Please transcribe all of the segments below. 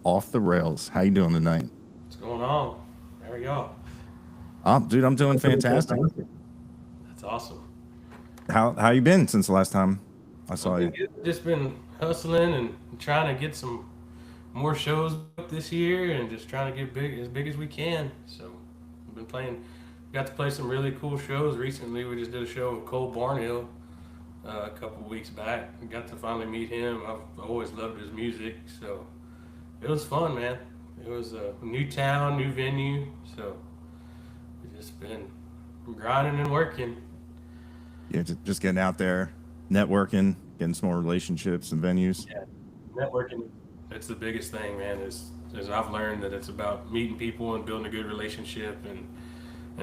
Off the Rails. How you doing tonight? What's going on? There we go. Dude, I'm doing fantastic. That's awesome. How you been since the last time I saw I've been you? good. Just been hustling and trying to get some more shows booked this year, and just trying to get big as we can. So we've been playing. Got to play some really cool shows recently. We just did a show with Cole Barnhill a couple weeks back. We got to finally meet him. I've always loved his music, so it was fun, man. It was a new town, new venue, so we've just been grinding and working. Yeah, just getting out there, networking, getting some more relationships and venues. Yeah, networking. It's the biggest thing, man. Is I've learned that it's about meeting people and building a good relationship and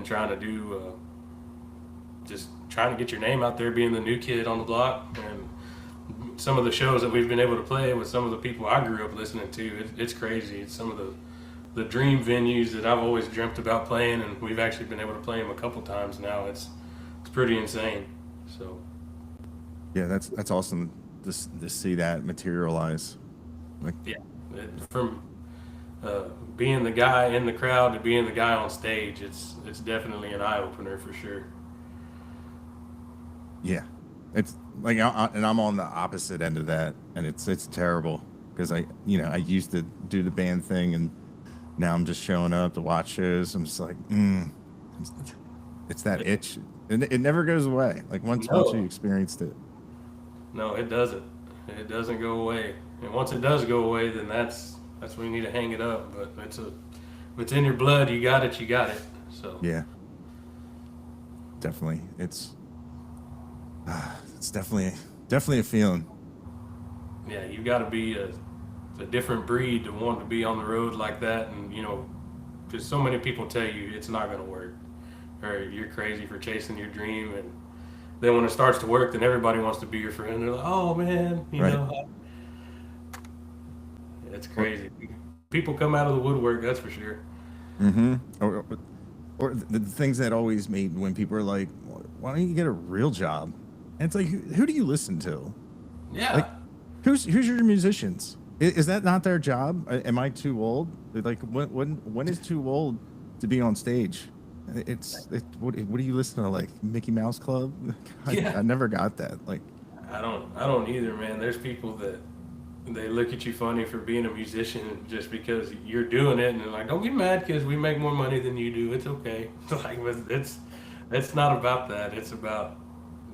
trying to do just trying to get your name out there, being the new kid on the block, and some of the shows that we've been able to play with some of the people I grew up listening to. It's crazy. It's some of the dream venues that I've always dreamt about playing, and we've actually been able to play them a couple times now. It's pretty insane. So Yeah, that's awesome to see that materialize. Like, yeah, from being the guy in the crowd to being the guy on stage, it's definitely an eye opener for sure. yeah, it's like and I'm on the opposite end of that, and it's terrible because I used to do the band thing, and now I'm just showing up to watch shows. I'm just like, it's that itch, and it never goes away. Like once you No, experienced it. no, it doesn't. It doesn't go away. And once it does go away, then that's when you need to hang it up. But if it's in your blood, you got it. You got it. So Yeah, definitely. It's definitely a feeling. yeah, you got to be a different breed to want to be on the road like that, and because so many people tell you it's not going to work, or you're crazy for chasing your dream, and then when it starts to work, then everybody wants to be your friend. They're like, "Oh man, Right. it's Or crazy." People come out of the woodwork, that's for sure. mm-hmm. Or the things that always made when people are like, "Why don't you get a real job?" And it's like, who do you listen to? Like, Yeah. who's your musicians? Is that not their job? Am I too old? Like, when is too old to be on stage? What do you listen to? Like Mickey Mouse Club? Yeah. I never got that. Like, I don't either, man. There's people that they look at you funny for being a musician just because you're doing it, and they're like, "Don't get mad because we make more money than you do. It's okay." Like, but it's not about that. It's about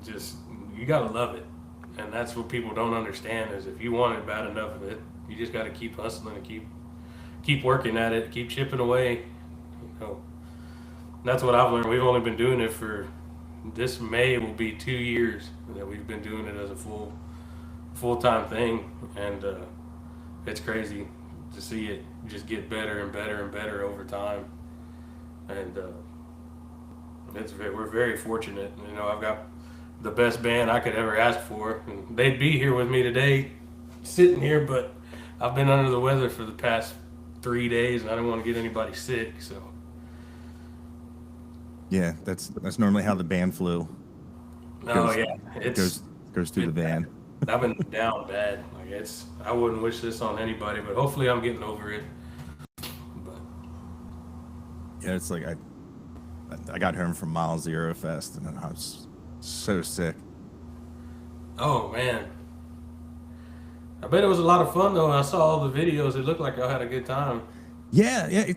just you gotta love it, and that's what people don't understand is if you want it bad enough of it, you just got to keep hustling and keep working at it, keep chipping away. You know, that's what I've learned. We've only been doing it for this May will be 2 years that we've been doing it as a full time thing, and it's crazy to see it just get better and better and better over time. And we're very fortunate. I've got the best band I could ever ask for, and they'd be here with me today, sitting here, but I've been under the weather for the past 3 days, and I don't want to get anybody sick. So, yeah, that's normally how the band flu oh goes yeah, goes goes through the it's bad. van. I've been down bad. Like I wouldn't wish this on anybody, but hopefully I'm getting over it. But Yeah, it's like I got home from Mile Zero Fest, and I was so sick. oh man, I bet it was a lot of fun though. I saw all the videos. It looked like I had a good time. Yeah, yeah.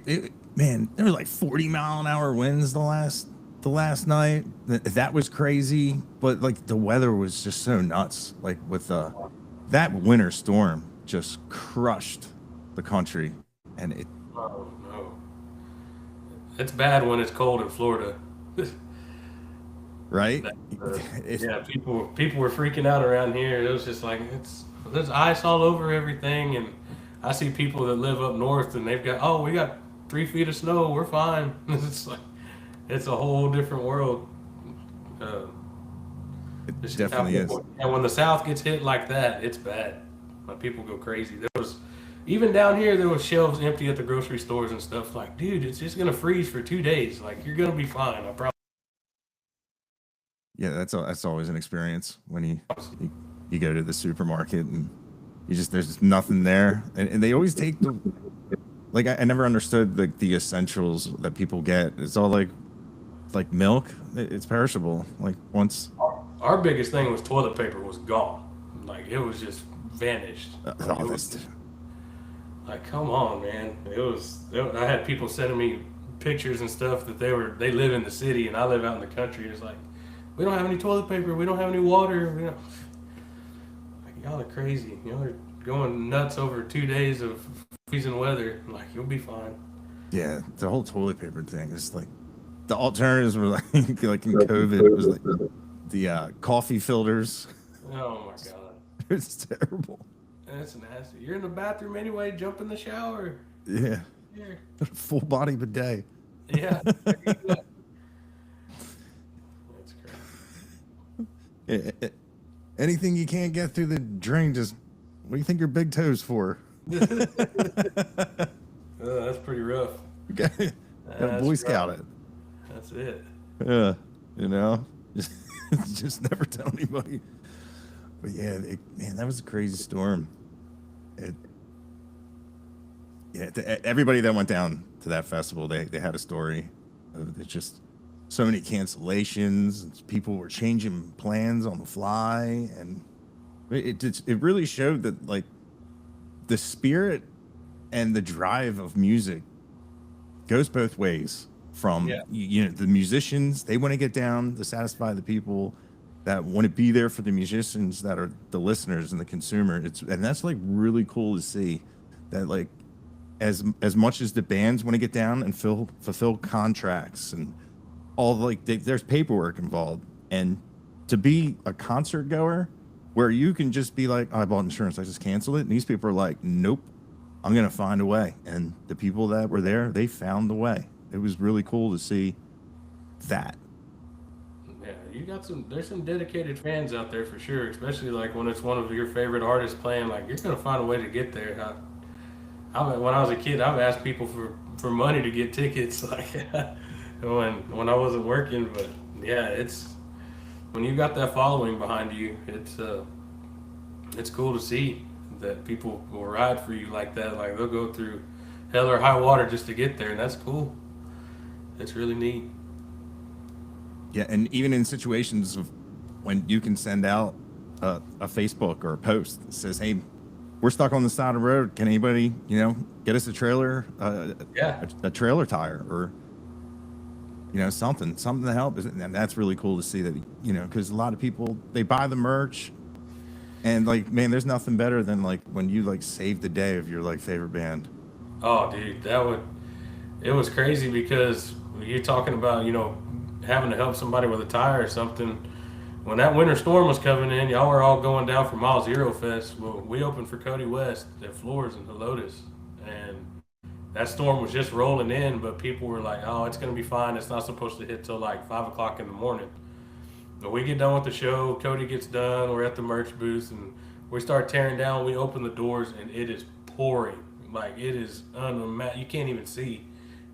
Man, there were like 40-mile-an-hour winds the last night. That was crazy. But like the weather was just so nuts. Like with that winter storm just crushed the country, and it Oh no, it's bad when it's cold in Florida. right. That, It, yeah, people were freaking out around here. It was just like there's ice all over everything, and I see people that live up north, and we got 3 feet of snow. We're fine. It's like it's a whole different world. Uh, it it's just how definitely is. people, and when the South gets hit like that, it's bad. Like people go crazy. There was even down here, there was shelves empty at the grocery stores and stuff. Like, dude, it's just gonna freeze for 2 days. Like, you're gonna be fine. I promise. Yeah, that's always an experience when you go to the supermarket and there's just nothing there, and they always take the like I never understood the essentials that people get. It's all like milk. It's perishable. Like once. Our biggest thing was toilet paper was gone. Like it was just vanished. Like Oh, it was like, come on, man. I had people sending me pictures and stuff that they live in the city and I live out in the country. It's like we don't have any toilet paper. We don't have any water. We don't. Like y'all are crazy. Y'all are going nuts over 2 days of freezing weather. Like you'll be fine. Yeah, the whole toilet paper thing is like the alternatives were like like in COVID it was like the coffee filters. Oh my god. It's terrible. That's nasty. You're in the bathroom anyway. Jump in the shower. Yeah, Here. full body bidet. Yeah. There you go. That's crazy. Anything you can't get through the drain, just what do you think your big toes for? That's pretty rough. Okay, That's Boy rough. Scout it. That's it. Yeah, you know, just, just never tell anybody. But yeah, man, that was a crazy storm. It, yeah, everybody that went down to that festival, they had a story. It's just so many cancellations. People were changing plans on the fly, and it really showed that like the spirit and the drive of music goes both ways. From Yeah. you know the musicians, they want to get down to satisfy the people that want to be there for the musicians that are the listeners and the consumer. And that's like really cool to see that like as much as the bands want to get down and fulfill contracts and all like there's paperwork involved, and to be a concert goer where you can just be like, oh, I bought insurance, I just canceled it, and these people are like, nope, I'm gonna find a way. And the people that were there, they found the way. It was really cool to see that. Yeah, there's some dedicated fans out there for sure, especially like when it's one of your favorite artists playing, like you're gonna find a way to get there. When I was a kid, I've asked people for money to get tickets, like when I wasn't working. But yeah, it's when you got that following behind you, it's cool to see that people will ride for you like that. Like they'll go through hell or high water just to get there, and that's cool. It's really neat. Yeah, and even in situations of when you can send out a Facebook or a post that says, "Hey, we're stuck on the side of the road. Can anybody, get us a trailer, Yeah. a trailer tire, or something to help?" And that's really cool to see that, because a lot of people, they buy the merch, and like, man, there's nothing better than like when you like save the day of your like favorite band. Oh, dude, it was crazy because you're talking about, having to help somebody with a tire or something. When that winter storm was coming in, y'all were all going down for Mile Zero Fest. Well, we opened for Cody West at Floors and Helotes, and that storm was just rolling in, but people were like, oh, it's going to be fine. It's not supposed to hit till like 5 o'clock in the morning. But we get done with the show, Cody gets done, we're at the merch booth, and we start tearing down. We open the doors, and it is pouring. Like, it is unimaginable. You can't even see.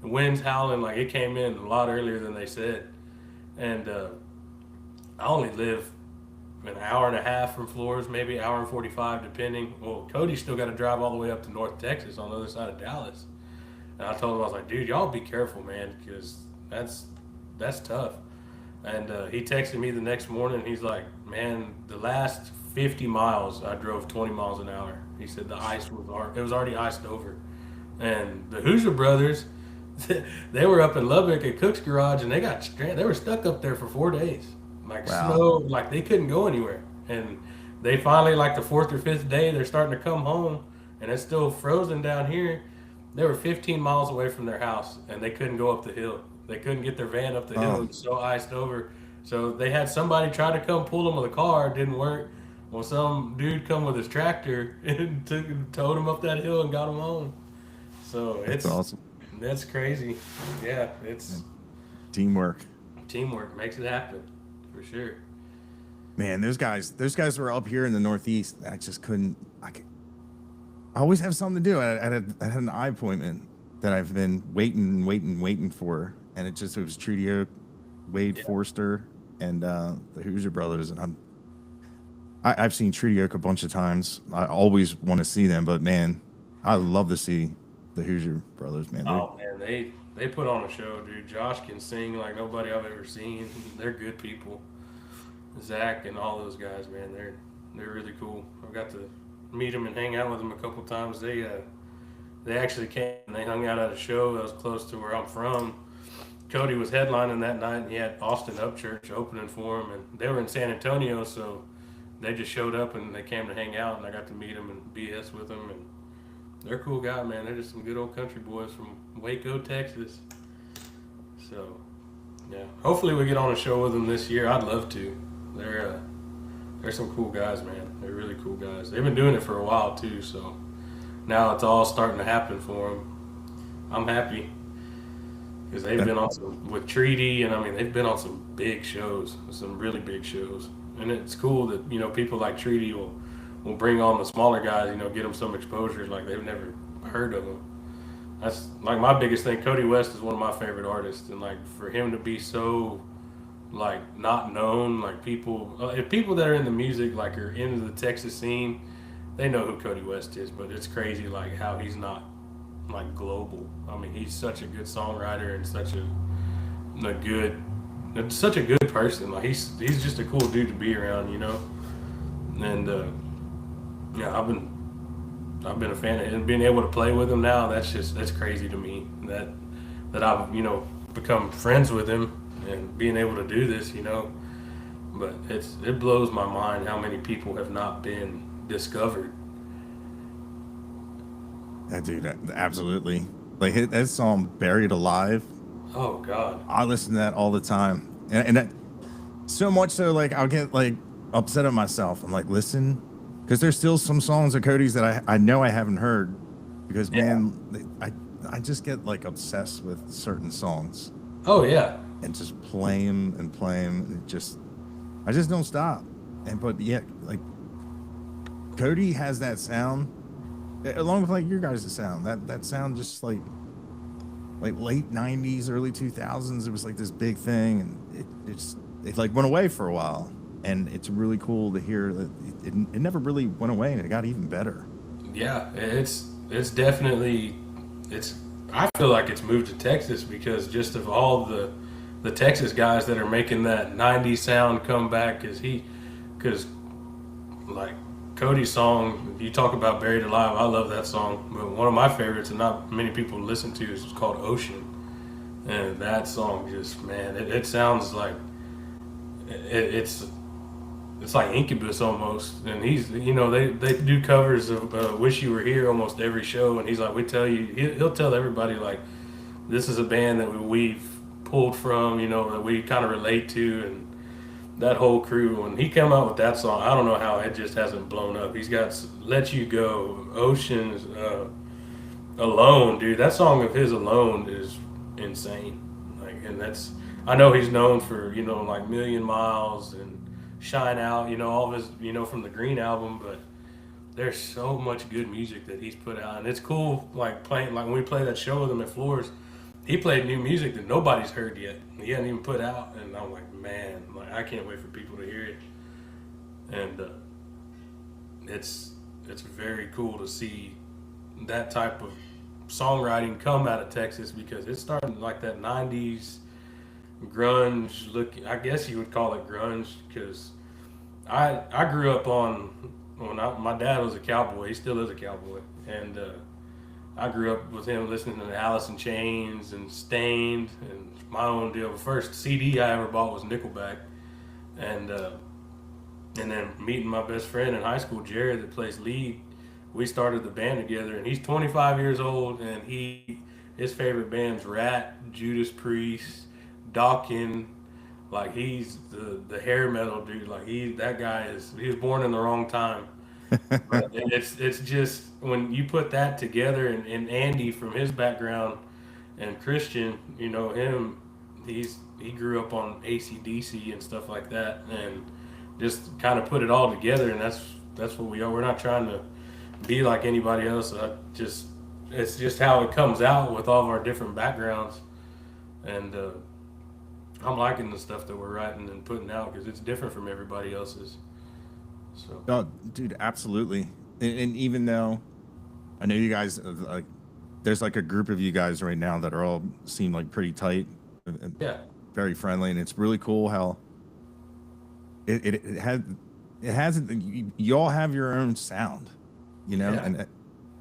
The wind's howling. Like, it came in a lot earlier than they said. And I only live an hour and a half from Floors, maybe an hour and 45, depending. Well, Cody's still got to drive all the way up to North Texas on the other side of Dallas. And I told him, I was like, dude, y'all be careful, man, because that's tough. And he texted me the next morning, and he's like, man, the last 50 miles, I drove 20 miles an hour. He said the ice was already iced over. And the Hoosier brothers, they were up in Lubbock at Cook's Garage, and they were stuck up there for 4 days. Like, Wow. snow, like they couldn't go anywhere. And they finally, like the fourth or fifth day, they're starting to come home, and it's still frozen down here. They were 15 miles away from their house, and they couldn't go up the hill. They couldn't get their van up the hill. Oh. It was so iced over. So they had somebody try to come pull them with a car. It didn't work. Well, some dude come with his tractor and towed him up that hill and got him home. So That's awesome. That's crazy. Yeah, it's Teamwork. teamwork makes it happen for sure. Man, those guys were up here in the Northeast. I just couldn't. I always have something to do. I had an eye appointment that I've been waiting for, and it was Trudio, Wade Forster, and the Hoosier brothers, and I've seen Treaty Oak a bunch of times. I always want to see them, but man, I love to see the Hoosier Brothers. Man, they Oh man, they put on a show, dude. Josh can sing like nobody I've ever seen. They're good people. Zach and all those guys, man, they're really cool. I got to meet them and hang out with them a couple times. They actually came and they hung out at a show that was close to where I'm from. Cody was headlining that night, and he had Austin Upchurch opening for him, and they were in San Antonio, so they just showed up and they came to hang out, and I got to meet them and BS with them, and they're a cool guy, man. They're just some good old country boys from Waco, Texas. So, yeah, hopefully we get on a show with them this year. I'd love to. They're some cool guys, man. They're really cool guys. They've been doing it for a while too, so now it's all starting to happen for them. I'm happy because they've been on some with Treaty, and I mean they've been on some big shows, some really big shows, and it's cool that people like Treaty will bring on the smaller guys, get them some exposure like they've never heard of them. That's like my biggest thing. Cody West is one of my favorite artists, and like for him to be so like not known, like if people that are in the music like are into the Texas scene, they know who Cody West is, but it's crazy like how he's not like global. I mean, he's such a good songwriter and such a good person. Like he's just a cool dude to be around, And yeah, I've been a fan of him. Being able to play with him now, that's crazy to me. That I've become friends with him and being able to do this, But it blows my mind how many people have not been discovered. that dude, absolutely. Like that song "Buried Alive." Oh God, I listen to that all the time, and that so much so like I'll get like upset at myself. I'm like, listen, because there's still some songs of Cody's that I know I haven't heard because man, I just get like obsessed with certain songs. Oh yeah, and just play them and play them. I just don't stop. But yeah, like Cody has that sound, along with like your guys' sound. That sound just like late '90s, early 2000s. It was like this big thing, and it like went away for a while. And it's really cool to hear that it never really went away, and it got even better. Yeah, it's definitely I feel like it's moved to Texas because just of all the Texas guys that are making that '90s sound come back, because like Cody's song, you talk about "Buried Alive." I love that song, but one of my favorites, and not many people listen to, is called "Ocean." And that song just, man, it sounds like it's like Incubus almost. And he's, they do covers of "Wish You Were Here" almost every show, and he's like, he'll tell everybody like, this is a band that we've pulled from, that we kind of relate to, and that whole crew. When he came out with that song, I don't know how it just hasn't blown up. He's got "Let You Go," "Oceans," "Alone," dude. That song of his "Alone" is insane. Like, and I know he's known for like "Million Miles" and "Shine Out," all of his from the Green album, but there's so much good music that he's put out, and it's cool like playing, like when we play that show with him at Floors, he played new music that nobody's heard yet. He hadn't even put out, and I'm like, man, like I can't wait for people to hear it. And it's very cool to see that type of songwriting come out of Texas, because it's starting like that '90s grunge look. I guess you would call it grunge, because I grew up on my dad was a cowboy. He still is a cowboy, and I grew up with him listening to Alice in Chains and Stained and my own deal. The first CD I ever bought was Nickelback, and then meeting my best friend in high school, Jared, that plays lead. We started the band together, and he's 25 years old, and his favorite band's Rat, Judas Priest, Dawkins. Like he's the hair metal dude. Like he was born in the wrong time. But it's just when you put that together, and Andy from his background and Christian, him, he grew up on AC/DC and stuff like that, and just kind of put it all together, and that's what we are. We're not trying to be like anybody else. It's just how it comes out with all of our different backgrounds, and I'm liking the stuff that we're writing and putting out because it's different from everybody else's. So Oh, dude, absolutely. And even though I know you guys like, there's like a group of you guys right now that are all seem like pretty tight and yeah, very friendly, and it's really cool how it has you all have your own sound, you know, yeah.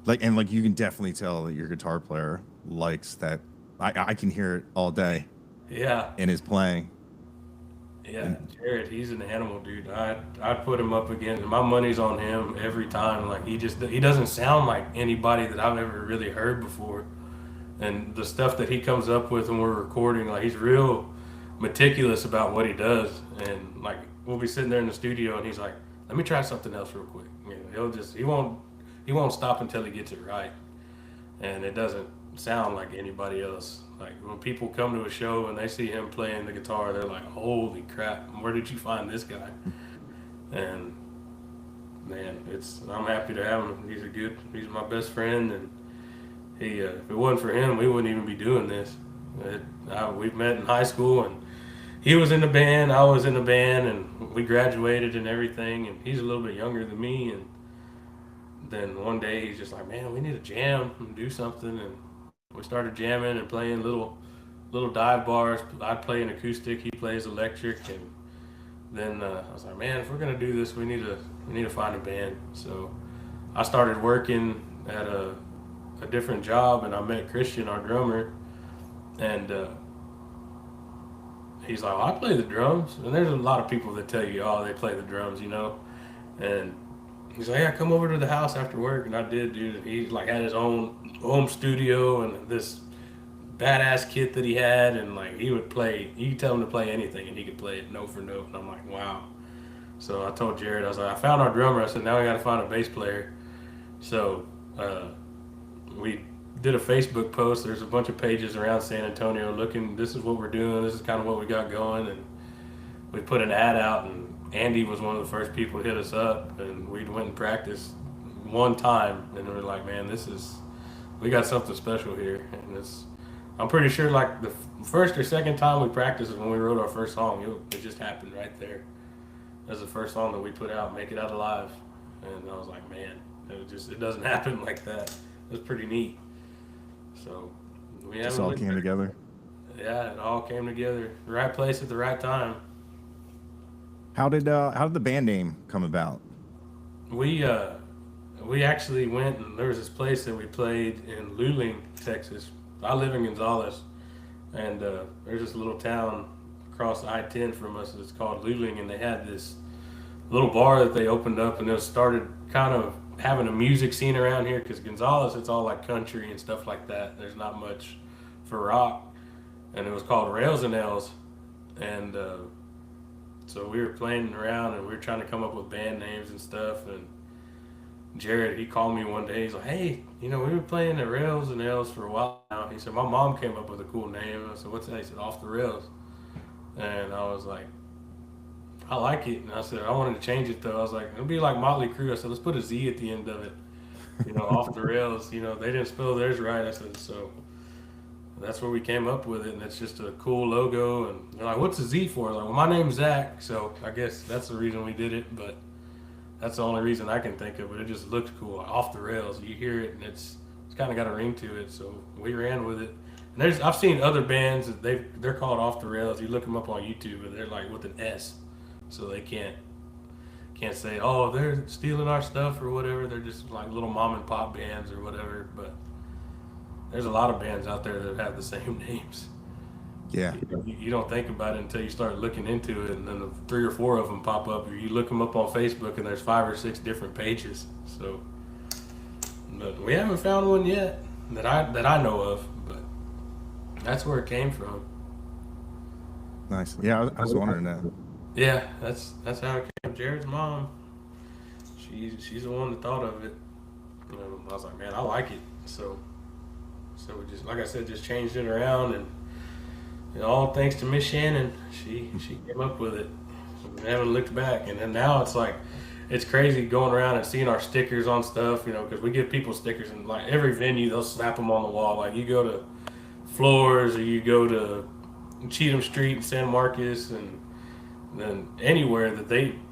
and like you can definitely tell that your guitar player likes that. I can hear it all day Yeah, in his playing. yeah, And Jared, he's an animal, dude. I put him up against. My money's on him every time. Like he doesn't sound like anybody that I've ever really heard before. And the stuff that he comes up with when we're recording, like he's real meticulous about what he does. And like we'll be sitting there in the studio, and he's like, "Let me try something else real quick." You know, he won't stop until he gets it right. And it doesn't sound like anybody else. Like when people come to a show and they see him playing the guitar, they're like, "Holy crap! Where did you find this guy?" And man, it's I'm happy to have him. He's my best friend, and if it wasn't for him, we wouldn't even be doing this. We met in high school, and he was in the band, I was in the band, and we graduated and everything. And he's a little bit younger than me, and then one day he's just like, "Man, we need to jam and do something." And we started jamming and playing little dive bars. I play an acoustic, he plays electric, and then I was like, "Man, if we're gonna do this, we need to find a band." So I started working at a different job, and I met Christian, our drummer, and he's like, "Well, I play the drums." And there's a lot of people that tell you, "Oh, they play the drums," you know, and he's like, "Yeah, come over to the house after work." And I did, dude. He like had his own home studio and this badass kit that he had, and like he would play. You could tell him to play anything, and he could play it note for note. And I'm like, wow. So I told Jared, I was like, I found our drummer. I said, now we got to find a bass player. So we did a Facebook post. There's a bunch of pages around San Antonio looking. This is what we're doing. This is kind of what we got going, and we put an ad out, and Andy was one of the first people to hit us up, and we went and practiced one time, and we were like, man, we got something special here. And I'm pretty sure like the first or second time we practiced is when we wrote our first song. It just happened right there. That was the first song that we put out, Make It Out Alive. And I was like, man, it doesn't happen like that. It was pretty neat. So we just haven't all looked came back. together. Yeah, it all came together. The right place at the right time. How did the band name come about? We uh we actually went, and there was this place that we played in Luling, Texas. I live in Gonzales, and there's this little town across I-10 from us. It's called Luling, and they had this little bar that they opened up, and it started kind of having a music scene around here because Gonzales, it's all like country and stuff like that. There's not much for rock, and it was called Railz and L's, and so we were playing around and we were trying to come up with band names and stuff. And Jared, he called me one day. He's like, "Hey, you know, we were playing at Rails and L's for a while now." He said, "My mom came up with a cool name." I said, "What's that?" He said, "Off the Rails." And I was like, "I like it." And I said, "I wanted to change it though." I was like, "It'll be like Motley Crue." I said, "Let's put a Z at the end of it." You know, Off the Rails. You know, they didn't spell theirs right. I said, so that's where we came up with it, and it's just a cool logo. And they're like, "What's the Z for?" I was like, "Well, my name's Zach, so I guess that's the reason we did it." But that's the only reason I can think of. But it just looks cool, Off the Rails. You hear it, and it's kind of got a ring to it. So we ran with it. And I've seen other bands that they're called Off the Rails. You look them up on YouTube, and they're like with an S, so they can't say, "Oh, they're stealing our stuff" or whatever. They're just like little mom and pop bands or whatever. But there's a lot of bands out there that have the same names. Yeah, You don't think about it until you start looking into it, and then the 3 or 4 of them pop up. Or you look them up on Facebook, and there's 5 or 6 different pages. So, but we haven't found one yet that I know of. But that's where it came from. nice. Yeah, I was wondering that. Yeah, that's how it came. Jared's mom, she's the one that thought of it. I was like, man, I like it. So we just, like I said, just changed it around, and all thanks to Miss Shannon. She came up with it. We haven't looked back, and then now it's like, it's crazy going around and seeing our stickers on stuff, because we give people stickers, and like every venue they'll snap them on the wall. Like you go to Floors or you go to Cheatham Street in San Marcos, and than anywhere that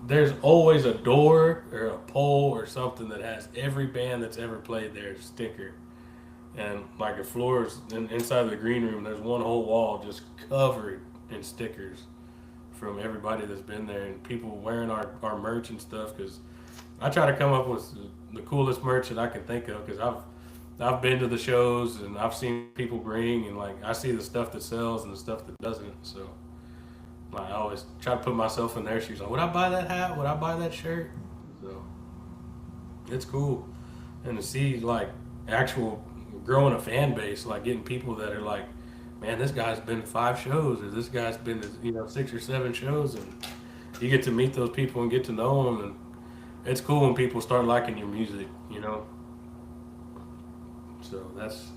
there's always a door or a pole or something that has every band that's ever played there sticker. And like the floors inside the green room, there's one whole wall just covered in stickers from everybody that's been there and people wearing our merch and stuff. Because I try to come up with the coolest merch that I can think of. Because I've been to the shows and I've seen people bring and like I see the stuff that sells and the stuff that doesn't. So like, I always try to put myself in their shoes. Like, would I buy that hat? Would I buy that shirt? So it's cool, and to see like actual growing a fan base, like getting people that are like, man, this guy's been to 5 shows, or this guy's been to 6 or 7 shows, and you get to meet those people and get to know them, and it's cool when people start liking your music. So that's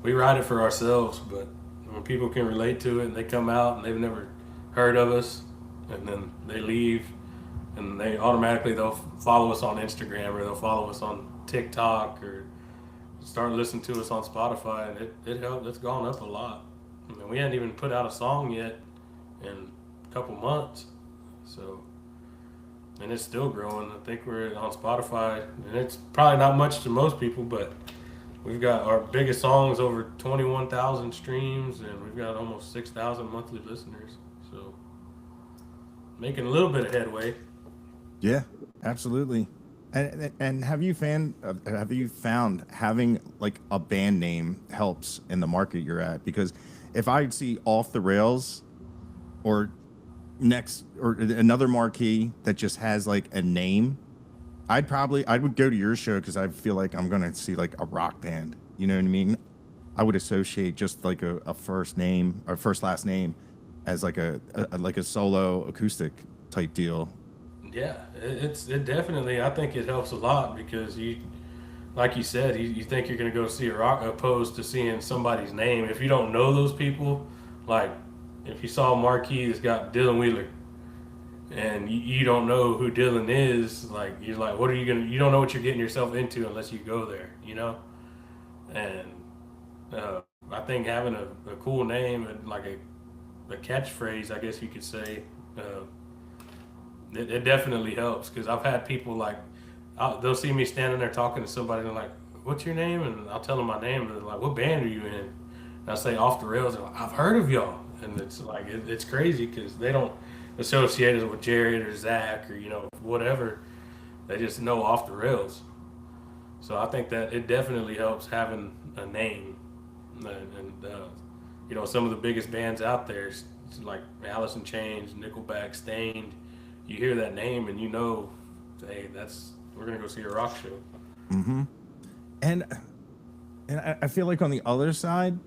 we write it for ourselves, but when people can relate to it and they come out and they've never heard of us, and then they leave, and they'll follow us on Instagram or they'll follow us on TikTok or start listening to us on Spotify, and it helped. It's gone up a lot. I mean, we hadn't even put out a song yet in a couple months, so and it's still growing. I think we're on Spotify, and it's probably not much to most people, but we've got our biggest songs over 21,000 streams, and we've got almost 6,000 monthly listeners. So making a little bit of headway. Yeah, absolutely. And have you found having like a band name helps in the market you're at? Because if I see Off the Rails or another marquee that just has like a name, I would go to your show because I feel like I'm gonna see like a rock band. You know what I mean? I would associate just like a first name or first last name as like a solo acoustic type deal. Yeah, it definitely. I think it helps a lot because like you said, you think you're gonna go see a rock opposed to seeing somebody's name. If you don't know those people, like if you saw a marquee that's got Dylan Wheeler, and you don't know who Dylan is, like you're like, what are you gonna? You don't know what you're getting yourself into unless you go there. And I think having a cool name and like a catchphrase, I guess you could say. It definitely helps because I've had people like they'll see me standing there talking to somebody and they're like, "What's your name?" And I'll tell them my name and they're like, "What band are you in?" And I say Off the Rails. And like, I've heard of y'all, and it's like it's crazy because they don't associate us with Jared or Zach or whatever. They just know Off the Rails. So I think that it definitely helps having a name, and some of the biggest bands out there, like Alice in Chains, Nickelback, Stained. You hear that name and hey, we're gonna go see a rock show. Mm-hmm. And I feel like on the other side,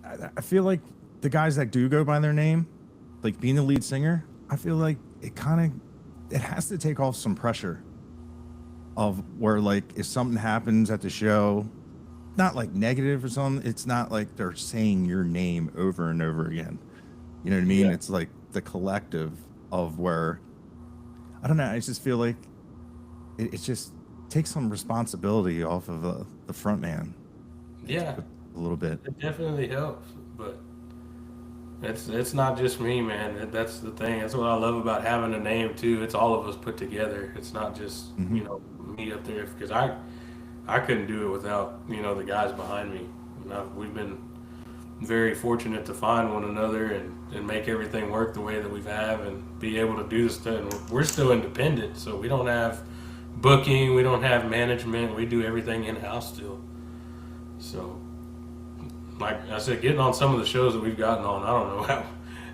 I feel like the guys that do go by their name, like being the lead singer, I feel like it has to take off some pressure of where like if something happens at the show, not like negative or something, it's not like they're saying your name over and over again. You know what I mean? Yeah. It's like the collective of where, I don't know, I just feel like it just takes some responsibility off of the front man. Yeah, A little bit. it definitely helps, but it's not just me, man. That's the thing. That's what I love about having a name too. It's all of us put together. It's not just me up there because I couldn't do it without the guys behind me. We've been very fortunate to find one another and make everything work the way that we've and be able to do this stuff. And we're still independent, so we don't have booking, we don't have management. We do everything in house still. So, like I said, getting on some of the shows that we've gotten on, I don't know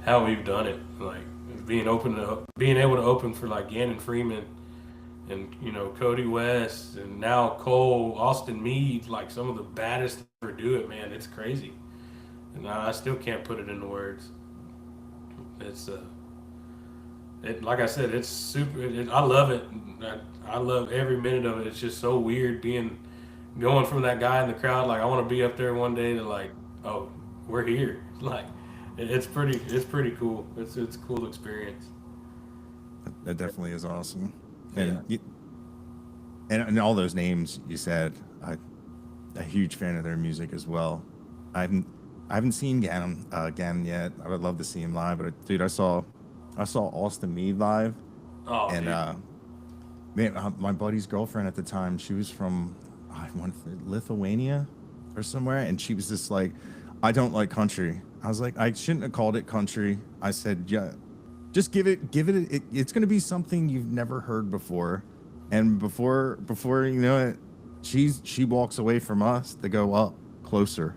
how we've done it. Like being able to open for like Gannon Freeman and Cody West and now Cole, Austin Meade, like some of the baddest to ever do it, man. It's crazy. And I still can't put it into words. It's like I said, it's super. I love it. I love every minute of it. It's just so weird going from that guy in the crowd. Like I want to be up there one day to like, oh, we're here. Like it's pretty cool. It's a cool experience. That definitely is awesome. Yeah. And all those names you said, I'm a huge fan of their music as well. I haven't seen Gannon yet. I would love to see him live, but dude, I saw Austin Mead live, Oh, and dude. man, my buddy's girlfriend at the time, she was from I want Lithuania or somewhere, and she was just like, I don't like country. I was like, I shouldn't have called it country. I said, yeah, just it's going to be something you've never heard before, and before you know it, she walks away from us to go up closer,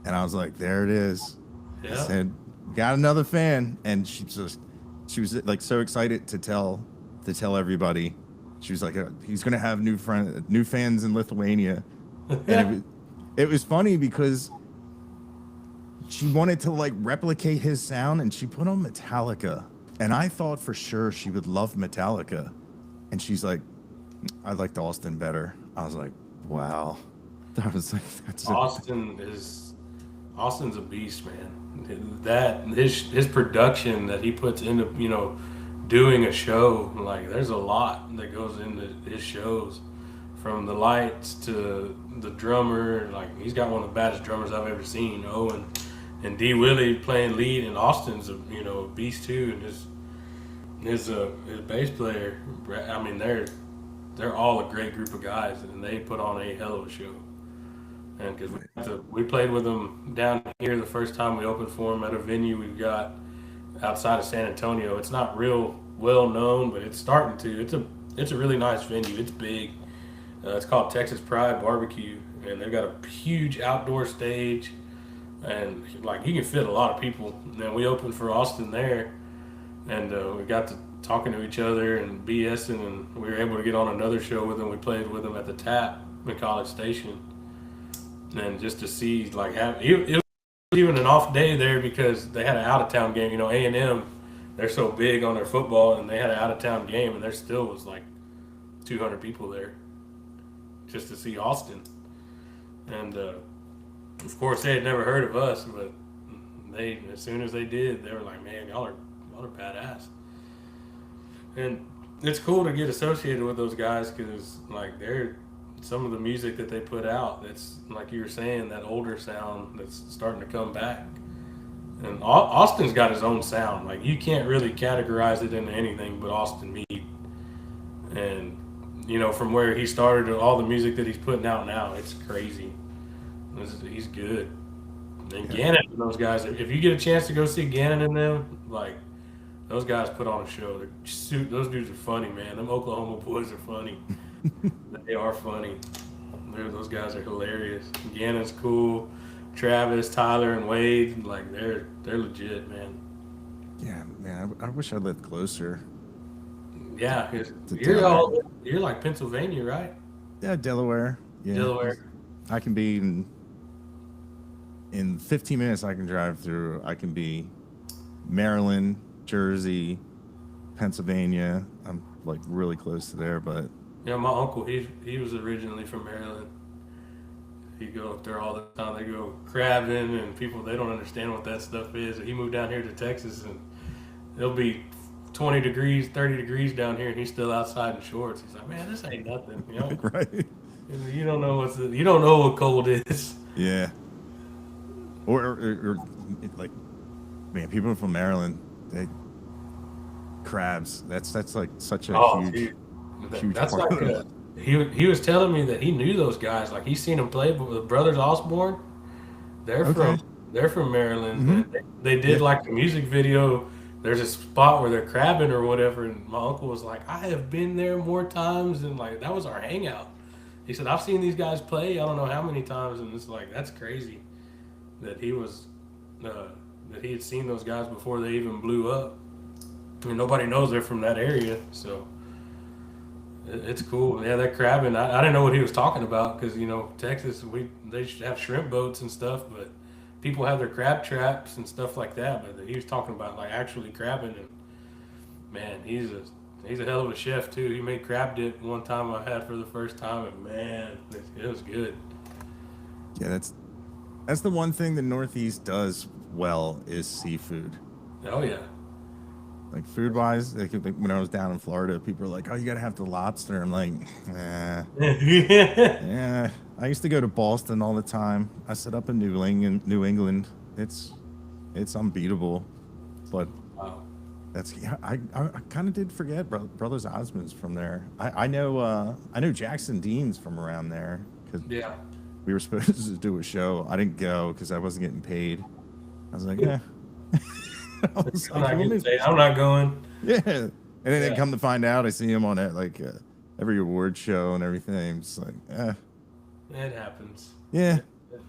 and I was like, there it is. I Yeah. said, got another fan, and she was like so excited to tell everybody. She was like, he's gonna have new fans in Lithuania, and it was funny because she wanted to like replicate his sound, and she put on Metallica, and I thought for sure she would love Metallica, and she's like, I liked Austin better. I was like, wow. I was like, Austin's a beast, man. That his production that he puts into doing a show, like there's a lot that goes into his shows, from the lights to the drummer. Like he's got one of the baddest drummers I've ever seen. Owen and D Willie playing lead, and Austin's a beast too, and his bass player. I mean they're all a great group of guys, and they put on a hell of a show. And because we played with them down here the first time we opened for them at a venue we've got outside of San Antonio. It's not real well known, but it's starting to. It's a really nice venue. It's big. It's called Texas Pride Barbecue, and they've got a huge outdoor stage, and like you can fit a lot of people. And then we opened for Austin there, and we got to talking to each other and BSing, and we were able to get on another show with them. We played with them at the Tap in College Station, and just to see like it was even an off day there because they had an out of town game. A&M, they're so big on their football, and they had an out of town game, and there still was like 200 people there just to see Austin. And of course, they had never heard of us, but as soon as they did, they were like, "Man, y'all are badass." And it's cool to get associated with those guys because like they're some of the music that they put out, that's like you were saying, that older sound that's starting to come back. And Austin's got his own sound. Like you can't really categorize it into anything but Austin Mead. And from where he started to all the music that he's putting out now, it's crazy. He's good. And yeah, Gannon and those guys, if you get a chance to go see Gannon and them, like those guys put on a show. Those dudes are funny, man. Them Oklahoma boys are funny. They are funny. Those guys are hilarious. Gannon's cool. Travis, Tyler, and Wade, like they're legit, man. yeah, man. I wish I lived closer Yeah, 'cause to Delaware. you're like Pennsylvania, right? Yeah, Delaware. Yeah, Delaware. I can be in 15 minutes. I can drive through. I can be Maryland, Jersey, Pennsylvania. I'm like really close to there, but Yeah, my uncle, he was originally from Maryland. He go up there all the time. They go crabbing, and people they don't understand what that stuff is. He moved down here to Texas, and it'll be 20 degrees, 30 degrees down here, and he's still outside in shorts. He's like, "Man, this ain't nothing," right. And you don't know what cold is. Yeah. Or like, man, people from Maryland, they crabs. That's like such a Oh, huge, dude, huge that's part like of it. he was telling me that he knew those guys. Like he's seen them play with the brothers Osborne. They're Okay. from they're from Maryland. Mm-hmm. And they Yeah. did like the music video. There's a spot where they're crabbing or whatever, and my uncle was like, "I have been there more times, and like that was our hangout." He said, "I've seen these guys play. I don't know how many times," and it's like that's crazy that uh, that he had seen those guys before they even blew up. I mean, nobody knows they're from that area, so it's cool. Yeah, they're crabbing. I didn't know what he was talking about because Texas, they should have shrimp boats and stuff, but people have their crab traps and stuff like that. But he was talking about like actually crabbing, and man, he's a hell of a chef too. He made crab dip one time I had for the first time, and man, it was good. Yeah, that's the one thing the Northeast does well is seafood. Oh yeah, Like food wise, like when I was down in Florida, people are like, "Oh, you gotta have the lobster." I'm like, yeah, yeah, I used to go to Boston all the time. I set up in New England. It's unbeatable, but Wow. that's yeah. I kind of did forget Brothers Osmond's from there. I know Jackson Dean's from around there because Yeah. we were supposed to do a show. I didn't go because I wasn't getting paid. I was like, yeah. I was I'm like, not well, getting paid. I'm not going. yeah. And then they Yeah. come to find out, I see him on it like every award show and everything. It's like, It happens. yeah.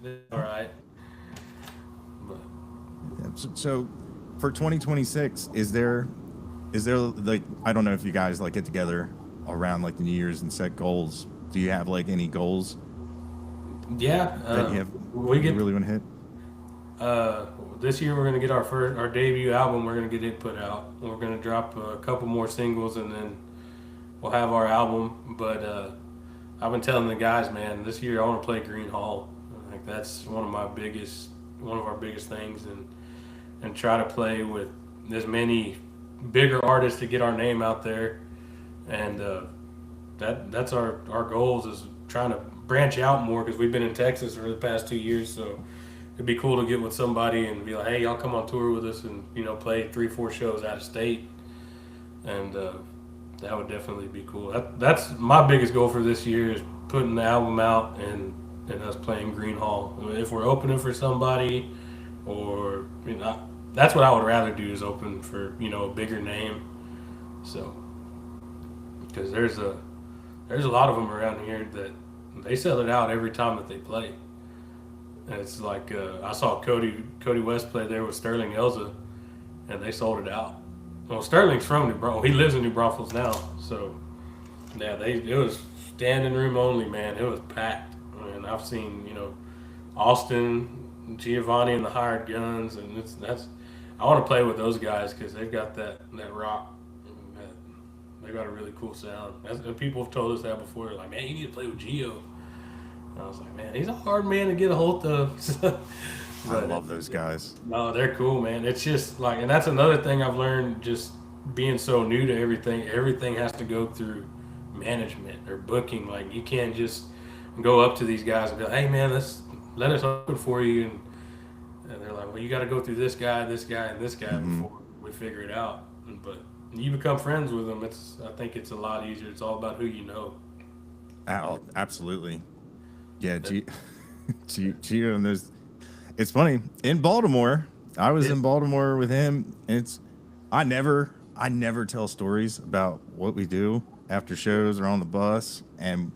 It's all right. But Yeah. So for 2026, is there like I don't know if you guys like get together around like the New Year's and set goals. Do you have like any goals yeah, that you have we you get really want to hit? this year we're gonna get our debut album. We're gonna get it put out. We're gonna drop a couple more singles and then we'll have our album. But I've been telling the guys, man, this year I want to play Green Hall. Like that's one of our biggest things, and try to play with as many bigger artists to get our name out there. And that's our goals is trying to branch out more because we've been in Texas for the past 2 years. So it'd be cool to get with somebody and be like, hey, y'all come on tour with us and play 3-4 shows out of state. And that would definitely be cool. That's my biggest goal for this year is putting the album out and us playing Green Hall. I mean, if we're opening for somebody, or that's what I would rather do is open for a bigger name. So because there's a lot of them around here that they sell it out every time that they play. And it's like I saw Cody West play there with Sterling Elza, and they sold it out. Well, Sterling's from New Braunfels. He lives in New Braunfels now, so yeah, it was standing room only, man. It was packed. And I've seen Austin, Giovanni, and the Hired Guns, and I want to play with those guys because they've got that rock. They got a really cool sound. And people have told us that before. They're like, man, you need to play with Gio. And I was like, man, he's a hard man to get a hold of. I love those guys. No, they're cool, man. It's just like, and that's another thing I've learned just being so new to everything. Everything has to go through management or booking. Like, you can't just go up to these guys and be like, hey, man, let us open for you. And they're like, well, you got to go through this guy, and this guy before we figure it out. But you become friends with them. I think it's a lot easier. It's all about who you know. Absolutely. Yeah, Gio and there's. It's funny in Baltimore. I was in Baltimore with him. I never tell stories about what we do after shows or on the bus. And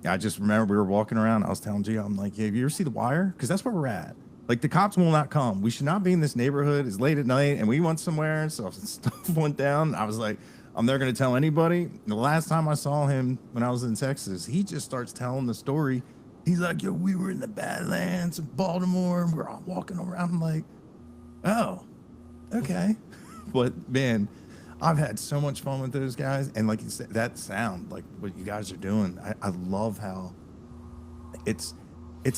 I just remember we were walking around. I was telling Gio, I'm like, yeah, have you ever see The Wire? Because that's where we're at. Like, the cops will not come. We should not be in this neighborhood. It's late at night, and we went somewhere, so stuff went down. I was like, I'm never going to tell anybody. The last time I saw him when I was in Texas, he just starts telling the story. He's like, yo, we were in the Badlands of Baltimore, and we're all walking around. I'm like, oh, okay. But, man, I've had so much fun with those guys. And like you said, that sound, like what you guys are doing, I love how it's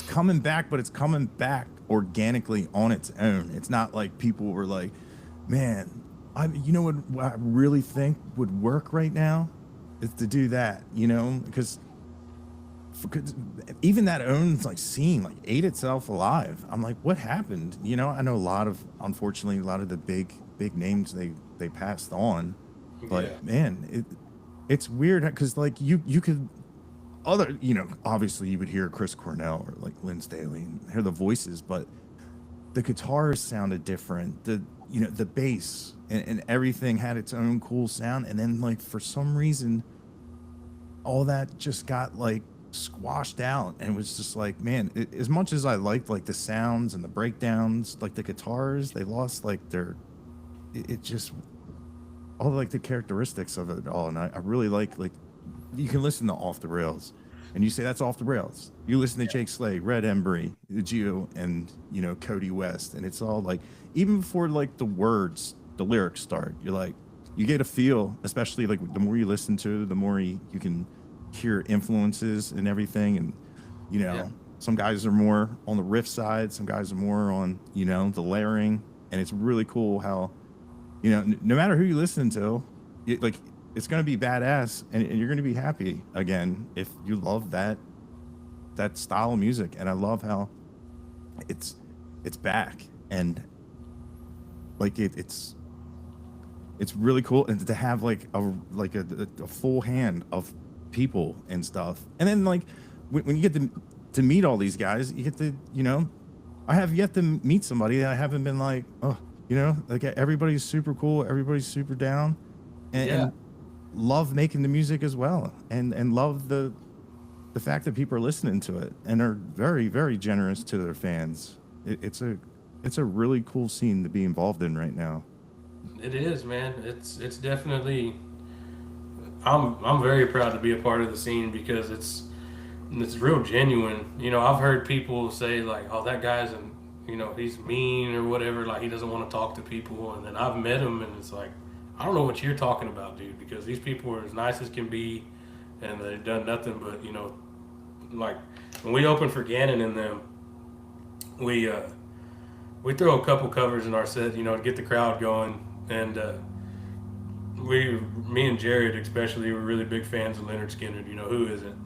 coming back, but it's coming back organically on its own. It's not like people were like, man, you know what I really think would work right now is to do that, because even that owns like scene like ate itself alive. I'm like, what happened? I know unfortunately a lot of the big names they passed on, but Yeah. man, it's weird because like you could obviously you would hear Chris Cornell or like Lynn Staley and hear the voices, but the guitars sounded different. The bass and everything had its own cool sound. And then like for some reason, all that just got like squashed out, and it was just like, man, as much as I liked like the sounds and the breakdowns, like the guitars, they lost like it just all like the characteristics of it all. And I really like you can listen to Off the Rails and you say that's off the rails. You listen to Jake Slade, Red Embry, Gio, and Cody West, and it's all like, even before like the lyrics start, you're like, you get a feel, especially like the more you listen to, the more you can hear influences and everything. And some guys are more on the riff side, some guys are more on the layering, and it's really cool how no matter who you listen to, it's going to be badass, and you're going to be happy again if you love that that style of music, and I love how it's it's back, and like it's really cool, and to have like a full hand of people and stuff, and then like when you get to meet all these guys, you get to, you know, I have yet to meet somebody that I haven't been like, oh, you know, like everybody's super cool, everybody's super down, Yeah. and love making the music as well, and love the fact that people are listening to it and are very, very generous to their fans. It's a really cool scene to be involved in right now. It is, man. It's definitely. I'm very proud to be a part of the scene because it's real genuine. You know, I've heard people say like, "Oh, that guy's an, you know, he's mean or whatever. Like he doesn't want to talk to people." And then I've met him, and it's like, I don't know what you're talking about, dude. Because these people are as nice as can be, and they've done nothing but, you know, like when we opened for Gannon and them, we uh, we throw a couple covers in our set, you know, to get the crowd going, and me and Jared especially, were really big fans of Leonard Skinner. You know, who isn't?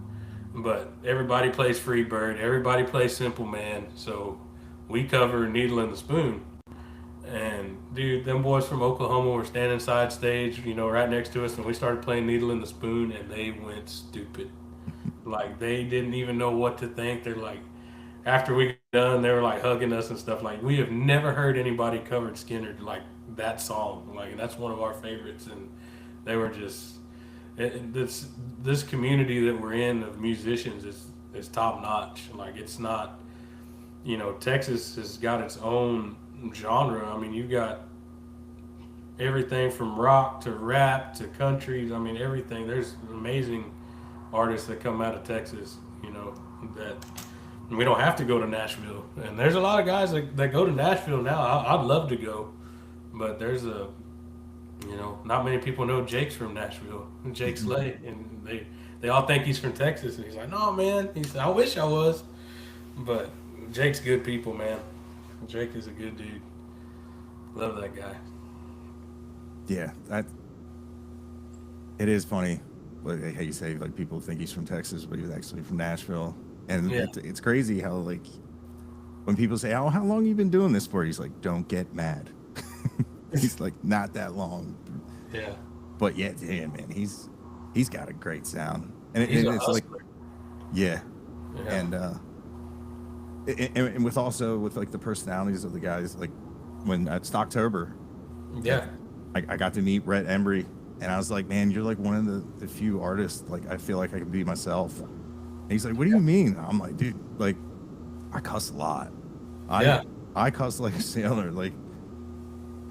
But everybody plays Freebird, everybody plays Simple Man, so we cover Needle in the Spoon. And dude, them boys from Oklahoma were standing side stage, you know, right next to us, and we started playing Needle in the Spoon, and they went stupid. Like they didn't even know what to think. They're like, after we got done, they were like hugging us and stuff. Like we have never heard anybody covered Skinner like that song. Like that's one of our favorites, and they were just this community that we're in of musicians is top notch. Like it's not, you know, Texas has got its own genre. I mean, you've got everything from rock to rap to country. I mean, everything. There's amazing artists that come out of Texas. You know that we don't have to go to Nashville. And there's a lot of guys that go to Nashville now. I'd love to go, but there's a, you know, not many people know Jake's from Nashville, Jake Slay, and they all think he's from Texas, and he's like, no man, he said, I wish I was, but Jake's good people, man. Jake is a good dude. Love that guy. Yeah, that it is funny. Like how you say, like people think he's from Texas, but he's actually from Nashville, and Yeah, it's crazy how like when people say, "Oh, how long you been doing this for?" He's like, "Don't get mad." He's like, "Not that long," yeah. but yeah, man, he's got a great sound, and, He's a it's like, hustler. yeah, Yeah, and and with also with like the personalities of the guys, like when at Stocktober, like yeah, I got to meet Rhett Embry, and I was like, man, you're like one of the few artists like I feel like I can be myself. And he's like, what do you mean? I'm like, dude, like I cuss a lot. I yeah. I cuss like a sailor. Like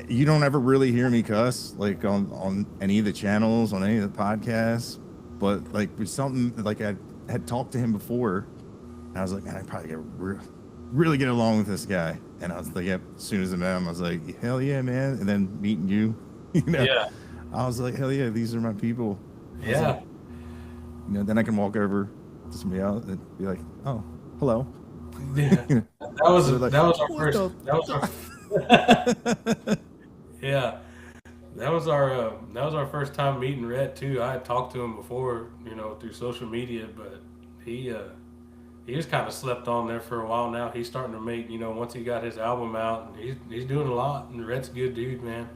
you don't ever really hear me cuss like on any of the channels, on any of the podcasts. But like with something like I had talked to him before, and I was like, man, I probably really get along with this guy. And I was like, yep. As soon as I met him, I was like, hell yeah, man. And then meeting you, you know, Yeah, I was like, hell yeah, these are my people. I was like, yeah, you know, then I can walk over to somebody else and be like, oh, hello. yeah. You know, they're like, That was our what first. the? That was our. Yeah, that was our first time meeting Rhett too. I had talked to him before, you know, through social media, but he uh, he was kind of slept on there for a while now. He's starting to make, you know, once he got his album out, and he's doing a lot. And Rhett's a good dude, man.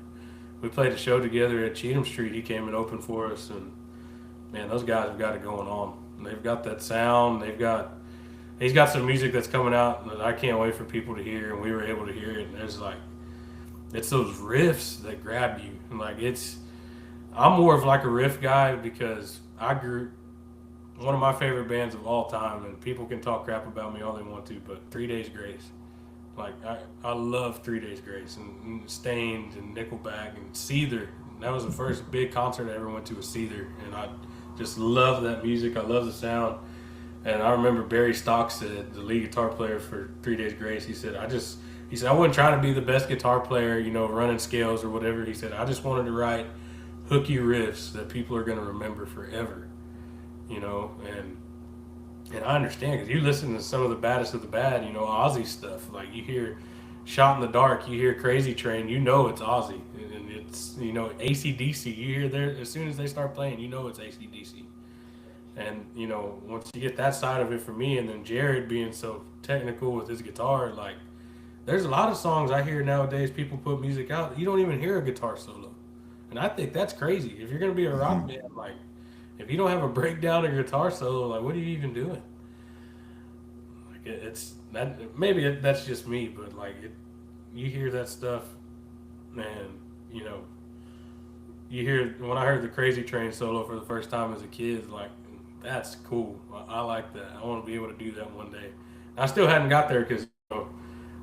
We played a show together at Cheatham Street. He came and opened for us, and man, those guys have got it going on. They've got that sound. He's got some music that's coming out that I can't wait for people to hear, and we were able to hear it. And there's like, it's those riffs that grab you, and like I'm more of like a riff guy because I grew one of my favorite bands of all time, and people can talk crap about me all they want to, but 3 Days Grace. Like I love 3 Days Grace and Stained and Nickelback and Seether. That was the first big concert I ever went to with Seether, and I just love that music. I love the sound. And I remember Barry Stock said, the lead guitar player for 3 Days Grace, he said, I wasn't trying to be the best guitar player, you know, running scales or whatever. He said, I just wanted to write hooky riffs that people are going to remember forever, you know. And I understand because you listen to some of the baddest of the bad, you know, Ozzy stuff. Like you hear Shot in the Dark, you hear Crazy Train, you know it's Ozzy. And it's, you know, AC/DC. You hear there, as soon as they start playing, you know it's AC/DC. And you know, once you get that side of it for me, and then Jared being so technical with his guitar, like there's a lot of songs I hear nowadays. People put music out, you don't even hear a guitar solo, and I think that's crazy. If you're gonna be a rock Mhm. band, like if you don't have a breakdown of guitar solo, like what are you even doing? Like it's that maybe that's just me, but like you hear that stuff, man. You know, you hear when I heard the Crazy Train solo for the first time as a kid, like that's cool. I like that. I want to be able to do that one day. I still hadn't got there because you know,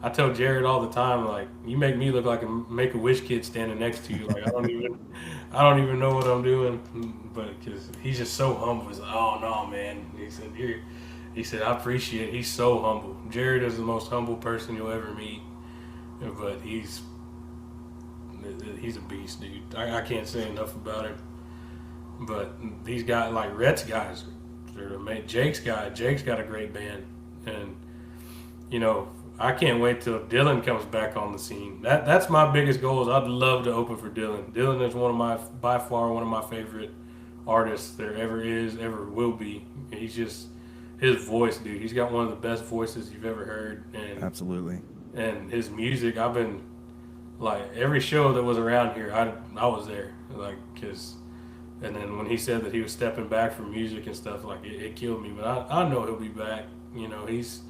I tell Jared all the time, like you make me look like a Make a Wish kid standing next to you. Like I don't even know what I'm doing, but because he's just so humble. He's like, oh no, man. He said I appreciate. It. He's so humble. Jared is the most humble person you'll ever meet, but he's a beast, dude. I can't say enough about him. But these guys, like Rhett's guys, they're amazing. Jake's got a great band, and you know, I can't wait till Dylan comes back on the scene. That's my biggest goal. Is I'd love to open for Dylan. Dylan is by far one of my favorite artists there ever is, ever will be. He's just his voice, dude. He's got one of the best voices you've ever heard, Absolutely. and his music. I've been like every show that was around here, I was there, like because. And then when he said that he was stepping back from music and stuff, like it killed me. But I know he'll be back. You know, he's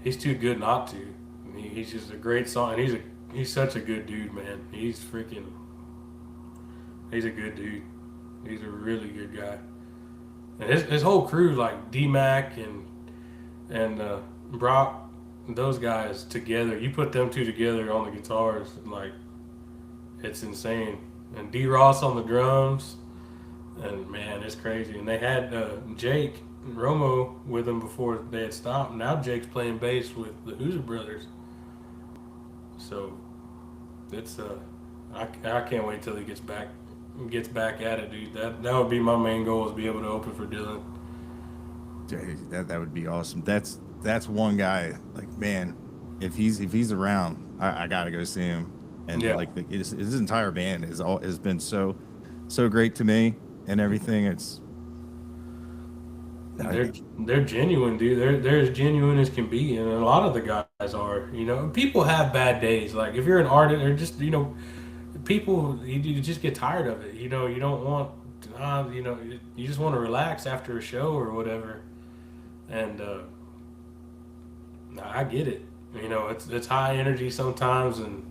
too good not to. He's just a great song, and he's such a good dude, man. He's a good dude. He's a really good guy. And his whole crew, like D Mac and Brock, those guys together. You put them two together on the guitars, like it's insane. And D Ross on the drums, and man, it's crazy. And they had Jake Romo with them before they had stopped. Now Jake's playing bass with the Hoosier Brothers. So it's I can't wait till he gets back at it, dude. That would be my main goal is be able to open for Dylan. That would be awesome. That's one guy. Like, man, if he's around, I gotta go see him. And Yeah, like his entire band has been so great to me and everything. It's they're I, they're genuine, dude. They're as genuine as can be, and a lot of the guys are. You know, people have bad days. Like if you're an artist, or just people you just get tired of it. You know, you don't want you just want to relax after a show or whatever. And I get it. You know, it's high energy sometimes, and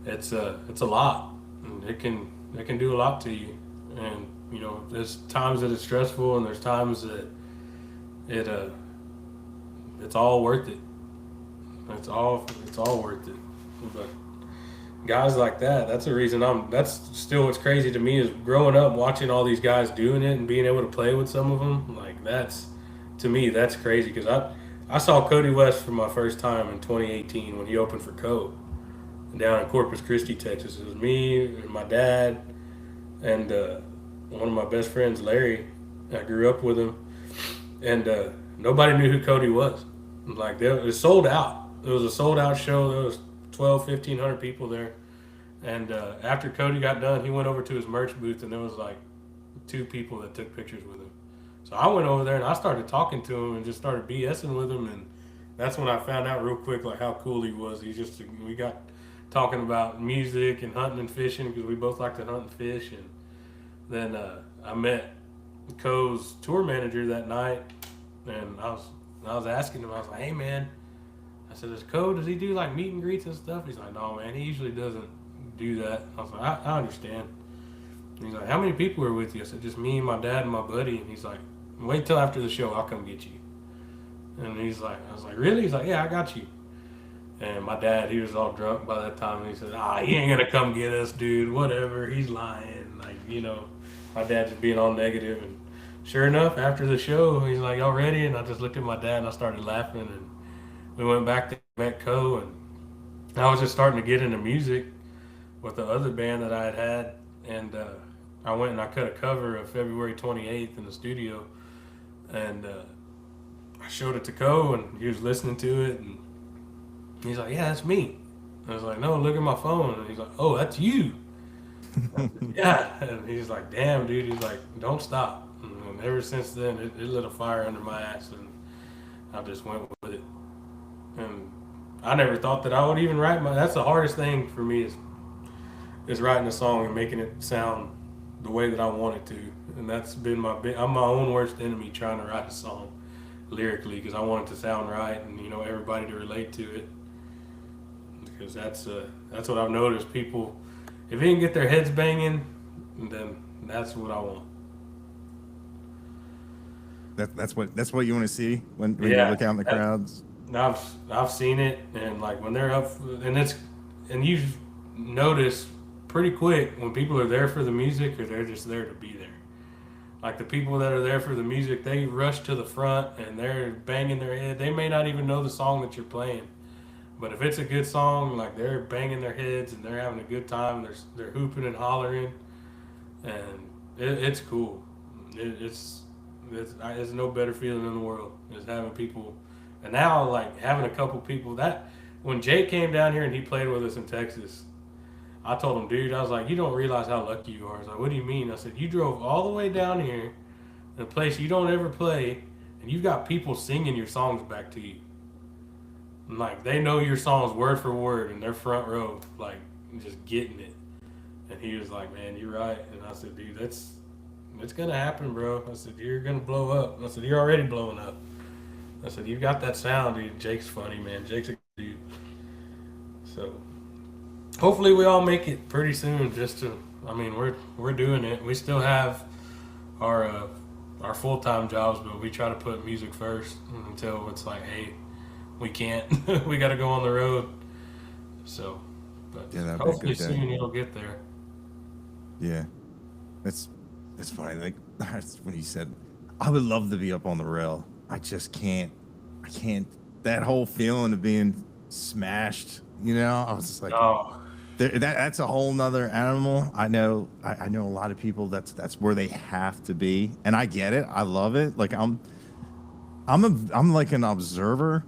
it's a lot. And it can do a lot to you. And you know, there's times that it's stressful, and there's times that it it's all worth it. It's all worth it. But guys like that, that's the reason that's still what's crazy to me is growing up watching all these guys doing it and being able to play with some of them. Like that's to me that's crazy because I saw Cody West for my first time in 2018 when he opened for Code down in Corpus Christi, Texas. It was me and my dad and one of my best friends, Larry. I grew up with him, and nobody knew who Cody was. Like it was sold out. It was a sold out show. There was 1,500 people there. And after Cody got done, he went over to his merch booth, and there was like two people that took pictures with him. So I went over there and I started talking to him and just started BSing with him, and that's when I found out real quick like how cool he was. We got talking about music and hunting and fishing because we both like to hunt and fish, and then I met Co's tour manager that night, and I was asking him. I was like, "Hey man," I said, does he do like meet and greets and stuff?" He's like, "No man, he usually doesn't do that." I was like, I understand." And he's like, "How many people are with you?" I said, "Just me, my dad, and my buddy." And he's like, "Wait till after the show, I'll come get you." And I was like, "Really?" He's like, "Yeah, I got you." And my dad, he was all drunk by that time, and he said, he ain't gonna come get us, dude. Whatever, he's lying. Like, my dad just being all negative. And sure enough, after the show, he's like, "Y'all ready?" And I just looked at my dad and I started laughing. And we went back to Metco, and I was just starting to get into music with the other band that I had. And I went and I cut a cover of February 28th in the studio, and I showed it to Co, and he was listening to it, and he's like, "Yeah, that's me." I was like, "No, look at my phone." And he's like, "Oh, that's you." Yeah. And he's like, "Damn, dude." He's like, "Don't stop." And ever since then, it lit a fire under my ass, and I just went with it. And I never thought that I would even write my. That's the hardest thing for me is writing a song and making it sound the way that I want it to. And that's been I'm my own worst enemy trying to write a song lyrically because I want it to sound right and everybody to relate to it. Because that's what I've noticed. People, if they can get their heads banging, then that's what I want. That's what you want to see when you look out in the crowds. I've seen it, and like when they're up, and you notice pretty quick when people are there for the music or they're just there to be there. Like the people that are there for the music, they rush to the front and they're banging their head. They may not even know the song that you're playing, but if it's a good song, like they're banging their heads and they're having a good time. They're hooping and hollering, and it's cool. It's no better feeling in the world is having people. And now, like having a couple people that when Jake came down here and he played with us in Texas, I told him, dude, I was like, you don't realize how lucky you are. I was like, what do you mean? I said, you drove all the way down here in a place you don't ever play, and you've got people singing your songs back to you. And like they know your songs word for word in their front row, like just getting it. And he was like, man, you're right. And I said, dude, it's gonna happen, bro. I said, you're gonna blow up. I said, you're already blowing up. I said, you've got that sound, dude. Jake's funny, man. Jake's a good dude. So hopefully we all make it pretty soon. We're doing it. We still have our full-time jobs, but we try to put music first until it's like, hey, we can't. We got to go on the road. So, but hopefully soon it'll get there. Yeah, it's funny. Like when he said, I would love to be up on the rail. I just can't. I can't. That whole feeling of being smashed. I was just like, oh. That's a whole nother animal. I know a lot of people that's where they have to be, and I get it. I love it. Like I'm like an observer.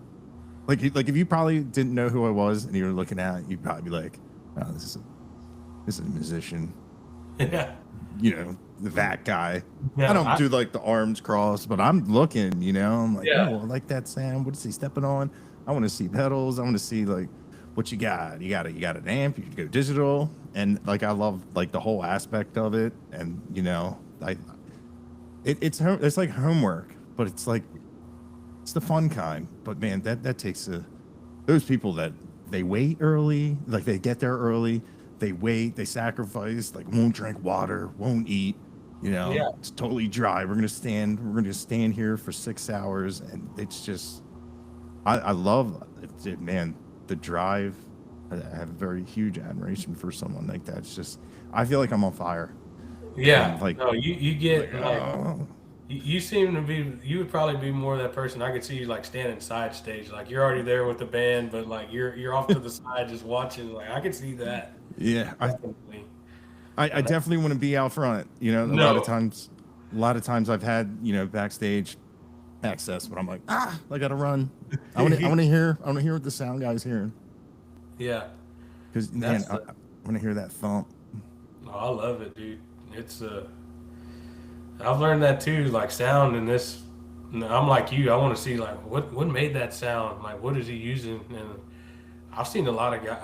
Like if you probably didn't know who I was and you were looking at it, you'd probably be like, oh, this is a musician. Yeah. That guy. Yeah, I don't do like the arms crossed, but I'm looking, I'm like, yeah. oh, I like that sound. What is he stepping on? I want to see pedals. I want to see like what you got. You got an amp, you can go digital. And like I love like the whole aspect of it. And it's like homework, but it's like it's the fun kind. But man, that takes those people that they wait early, like they get there early, they wait, they sacrifice, like won't drink water, won't eat, it's totally dry. We're gonna stand here for 6 hours, and it's just I love it, man. The drive, I have very huge admiration for someone like that. It's just I feel like I'm on fire. Yeah, like no, you get like, like you seem to be. You would probably be more that person. I could see you like standing side stage, like you're already there with the band, but like you're off to the side just watching. Like I could see that. Yeah, Definitely. I definitely want to be out front. A lot of times I've had backstage access, but I'm like, I gotta run. I want to hear what the sound guy's hearing. Yeah, because man, I want to hear that thump. Oh, I love it, dude. It's I've learned that too. Like sound in this, I'm like you. I want to see like what made that sound. Like what is he using? And I've seen a lot of guys,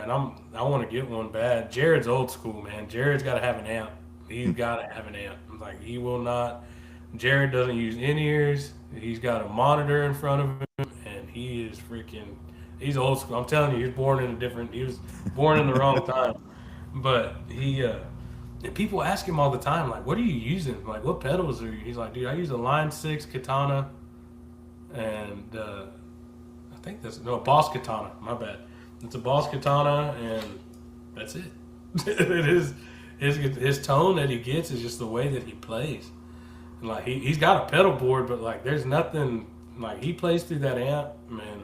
and I want to get one bad. Jared's old school, man. Jared's got to have an amp. He's got to have an amp. Like he will not. Jared doesn't use in-ears. He's got a monitor in front of him, and he is freaking. He's old school. I'm telling you, he was born in the wrong time. But and people ask him all the time, like, what are you using? Like, what pedals are you? He's like, dude, I use a Line 6 Katana, and I think Boss Katana. My bad. It's a Boss Katana, and that's it. It is his tone that he gets is just the way that he plays. And like he's got a pedal board, but like there's nothing like he plays through that amp, man.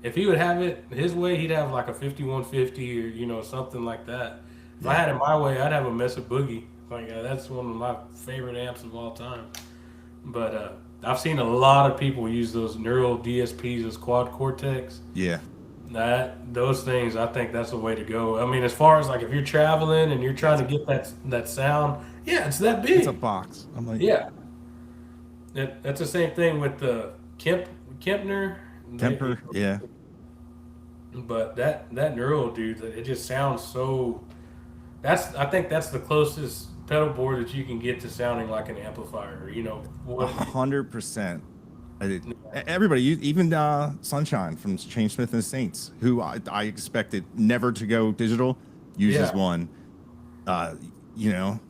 If he would have it his way, he'd have like a 5150 or something like that. If I had it my way, I'd have a Mesa Boogie. Like that's one of my favorite amps of all time. But I've seen a lot of people use those neural DSPs, those quad cortex. Yeah. those things, I think that's the way to go. I mean, as far as like if you're traveling and you're trying to get that sound, yeah, it's that It's a big. box. I'm like, Yeah, that's the same thing with the Kempner. They, Kemper, yeah. but that neural dude, it just sounds so. I think that's the closest pedal board that you can get to sounding like an amplifier. You know what? 100%. I did. Everybody, even Sunshine from Chainsmith and the Saints, who I expected never to go digital, uses Yeah, one. Uh, you know,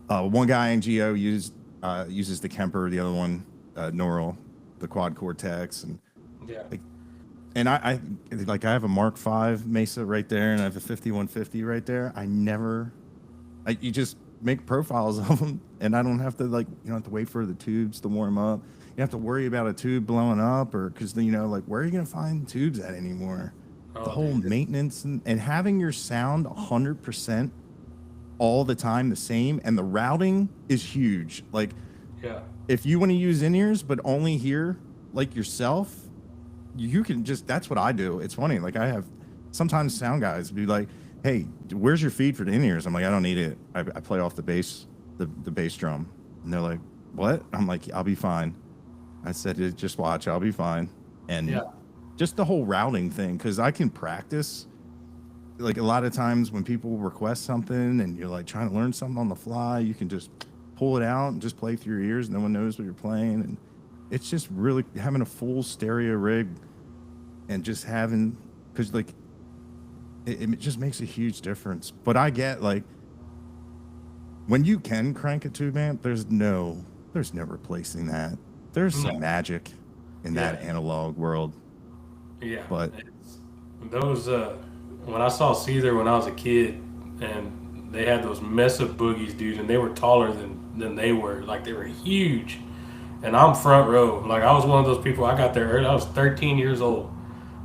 one guy in Geo uses the Kemper, the other one Neural, the Quad Cortex, and yeah, like, and I have a Mark V Mesa right there, and I have a 5150 right there. You just make profiles of them, and I don't have to you don't have to wait for the tubes to warm up. You have to worry about a tube blowing up, or because where are you gonna find tubes at anymore? The oh, whole dude, maintenance and having your sound 100% all the time the same, and the routing is huge. Like yeah, if you want to use in-ears but only hear like yourself, you can just that's what I do. It's funny, like I have sometimes sound guys be like, hey, where's your feed for the in-ears? I'm like, I don't need it. I play off the bass, the bass drum. And they're like, what? I'm like, I'll be fine. I said, just watch, I'll be fine. And yeah, just the whole routing thing, because I can practice. Like a lot of times when people request something and you're like trying to learn something on the fly, you can just pull it out and just play through your ears. No one knows what you're playing. And it's just really having a full stereo rig and just having, because like it just makes a huge difference. But I get like when you can crank a tube amp, there's no replacing that. There's no, some magic in yeah, that analog world. yeah. But Those when I saw Seether when I was a kid, and they had those Mesa boogies, dude, and they were taller than they were. Like they were huge. And I'm front row. Like I was one of those people. I got there early. I was 13 years old,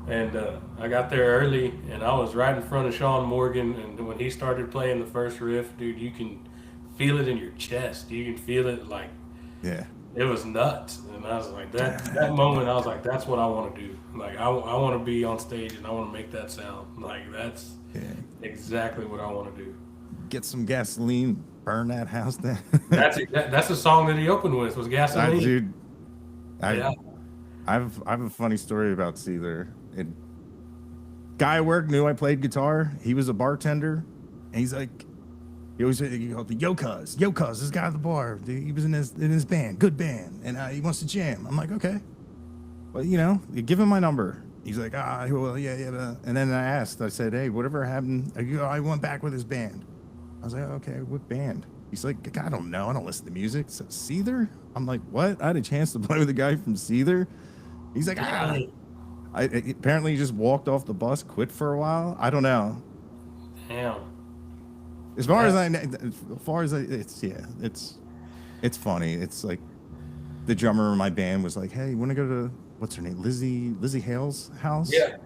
and I got there early, and I was right in front of Sean Morgan. And when he started playing the first riff, dude, you can feel it in your chest. You can feel it like yeah. it was nuts. And I was like that moment. I was like, that's what I want to do. Like I want to be on stage and I want to make that sound. Like that's Yeah. exactly what I want to do. Get some gasoline, burn that house down. That's the song that he opened with was Gasoline. Dude, Yeah. I have a funny story about Seether. Guy at work knew I played guitar. He was a bartender, and he's like, he always said, "Yo, cuz, this guy at the bar, he was in his band, good band, and he wants to jam." I'm like, okay, well, you give him my number. He's like, well, yeah. And then I said, hey, whatever happened? I went back with his band. I was like, okay, what band? He's like, I don't know. I don't listen to music. So Seether? I'm like, what? I had a chance to play with a guy from Seether. He's like, apparently he just walked off the bus, quit for a while. I don't know. Damn. As far as it's funny. It's like the drummer in my band was like, hey, you want to go to what's her name, Lizzie Hale's house? Yeah.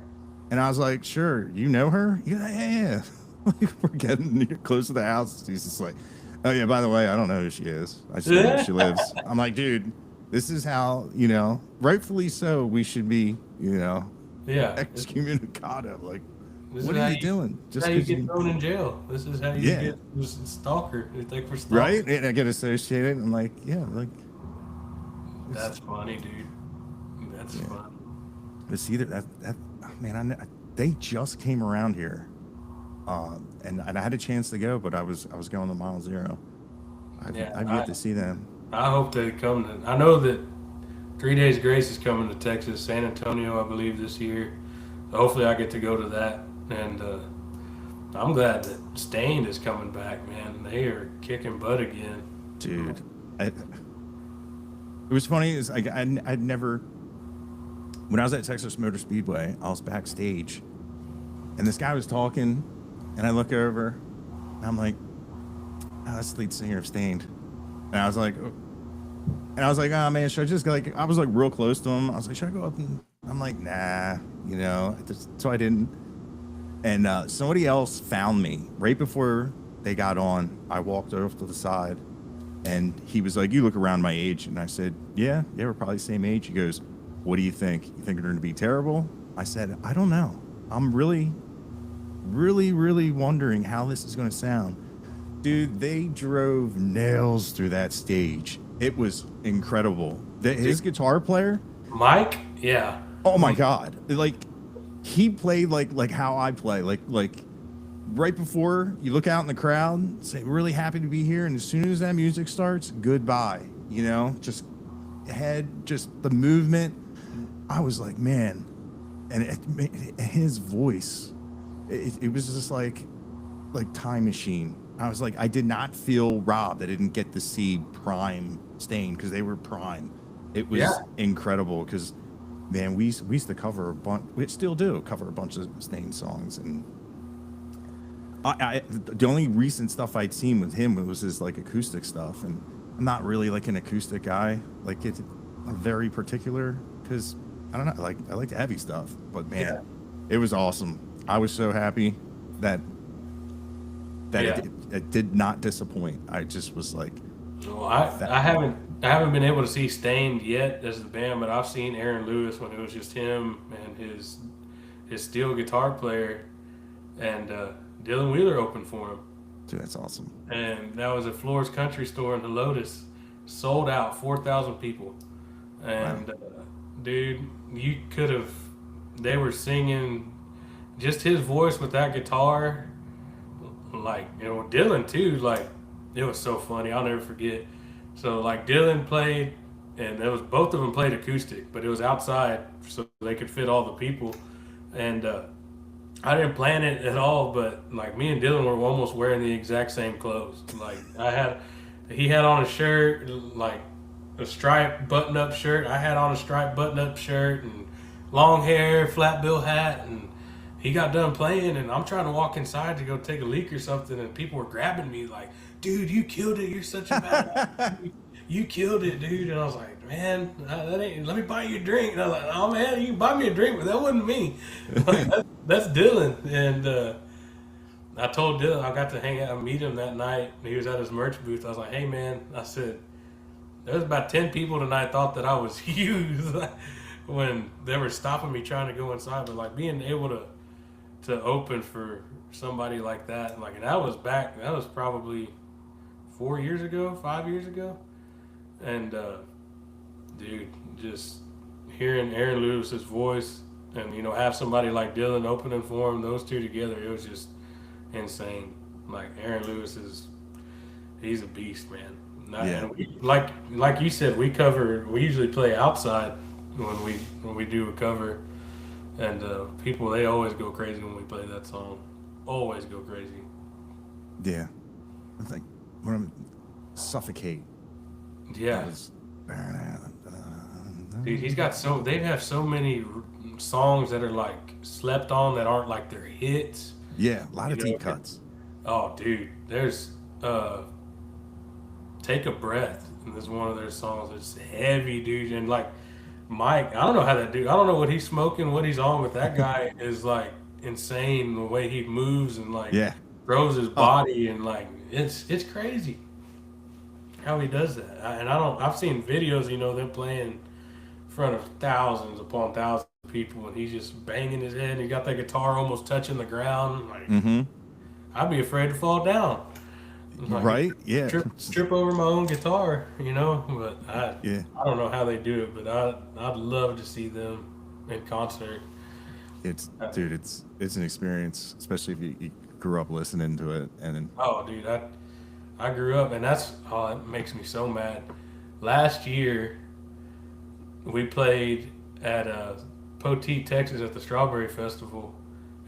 And I was like, sure. You know her? Yeah. Like, we're getting close to the house. He's just like, oh yeah, by the way, I don't know who she is. I just know where she lives. I'm like, dude, this is how, rightfully so, we should be, Yeah. excommunicado. Like, This what is are how you doing? This is how you get thrown in jail. This is how you get stalker. It's like for stalker. Right? And I get associated. I'm like, yeah, like. That's funny, dude. That's funny. It's either that man. They just came around here, and I had a chance to go, but I was going to Mile Zero. I've yet to see them. I hope they come to. I know that 3 Days Grace is coming to Texas, San Antonio, I believe, this year. Hopefully, I get to go to that, and I'm glad that Stained is coming back, man. They are kicking butt again, dude. It was funny. Is I'd never. When I was at Texas Motor Speedway, I was backstage, and this guy was talking, and I look over, and I'm like, oh, that's the lead singer of Stained. And I was like, oh man, should I just go, I was like real close to him. I was like, should I go up? And I'm like, nah, so I didn't. And somebody else found me right before they got on. I walked off to the side, and he was like, you look around my age. And I said, yeah, we're probably the same age. He goes, What do you think? You think they're going to be terrible? I said, I don't know. I'm really, really, really wondering how this is going to sound. Dude, they drove nails through that stage. It was incredible. His guitar player, Mike, yeah. oh my god! Like he played like how I play. Like right before you look out in the crowd, say really happy to be here, and as soon as that music starts, goodbye. You know, just the movement. I was like, man, and his voice, it was just like time machine. I was like, I did not feel robbed. I didn't get to see Prime Stain because they were Prime. It was incredible because, man, we used to cover a bunch. We still do cover a bunch of Stain songs, and the only recent stuff I'd seen with him was his like acoustic stuff, and I'm not really like an acoustic guy. Like it's very particular because I don't know. Like I like the heavy stuff, but man, it was awesome. I was so happy that it did not disappoint. I just was like, well, I haven't been able to see Stained yet as the band, but I've seen Aaron Lewis when it was just him and his steel guitar player, and Dylan Wheeler opened for him. dude, that's awesome. And that was at Floor's Country Store in the Lotus, sold out, 4,000 people, and dude, you could have. They were singing, just his voice with that guitar. Like, you know, Dylan too, like, it was so funny. I'll never forget. So like Dylan played, and it was both of them played acoustic, but it was outside so they could fit all the people. And I didn't plan it at all, but like me and Dylan were almost wearing the exact same clothes. Like he had on a shirt, like a striped button-up shirt. I had on a striped button-up shirt and long hair, flat bill hat, and he got done playing, and I'm trying to walk inside to go take a leak or something, and people were grabbing me like, dude, you killed it. You're such a bad You killed it, dude. And I was like, man, that ain't, let me buy you a drink. And I was like, oh, man, you can buy me a drink, but that wasn't me. Like, that's Dylan. And I told Dylan I got to hang out and meet him that night. He was at his merch booth. I was like, hey, man, I said, there was about 10 people tonight thought that I was huge when they were stopping me trying to go inside. But, like, being able to open for somebody like that, like, and that was probably 4 years ago, 5 years ago. And dude, just hearing Aaron Lewis's voice and, you know, have somebody like Dylan opening for him, those two together, it was just insane. Like, Aaron Lewis he's a beast, man. And like you said, we usually play outside when we do a cover. And people, they always go crazy when we play that song. Always go crazy. Yeah. I think when I'm suffocate. Yeah. Dude, they have so many songs that are like slept on that aren't like their hits. Yeah, a lot of deep cuts. Oh, dude. There's Take a Breath. And there's one of their songs that's heavy, dude. And like, Mike, I don't know how that dude, I don't know what he's smoking, what he's on, but that guy is like insane the way he moves and like throws his body and like it's crazy how he does that. I've seen videos, you know, them playing in front of thousands upon thousands of people, and he's just banging his head and he got that guitar almost touching the ground. Like, I'd be afraid to fall down. Like, right? Yeah. Trip over my own guitar, you know. But I don't know how they do it, but I'd love to see them in concert. It's an experience, especially if you grew up listening to it. And oh, dude, I grew up, and that makes me so mad. Last year, we played at Poteet, Texas, at the Strawberry Festival.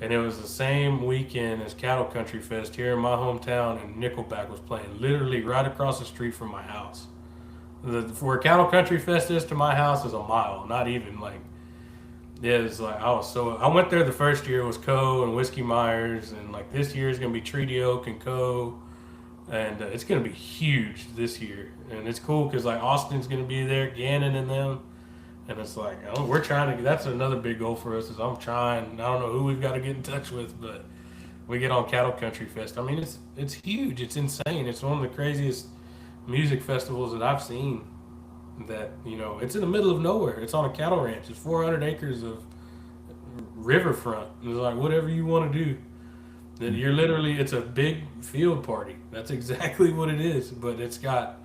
And it was the same weekend as Cattle Country Fest here in my hometown, and Nickelback was playing literally right across the street from my house. Where Cattle Country Fest is to my house is a mile, not even like. It was like I went there the first year. It was Co and Whiskey Myers, and like this year is gonna be Treaty Oak and Co, and it's gonna be huge this year. And it's cool because like Austin's gonna be there, Gannon and them. And it's like, we're trying to, that's another big goal for us is I don't know who we've got to get in touch with, but we get on Cattle Country Fest. I mean, it's huge. It's insane. It's one of the craziest music festivals that I've seen. that, you know, it's in the middle of nowhere. It's on a cattle ranch. It's 400 acres of riverfront. It's like whatever you want to do. That you're literally, it's a big field party. That's exactly what it is. But it's got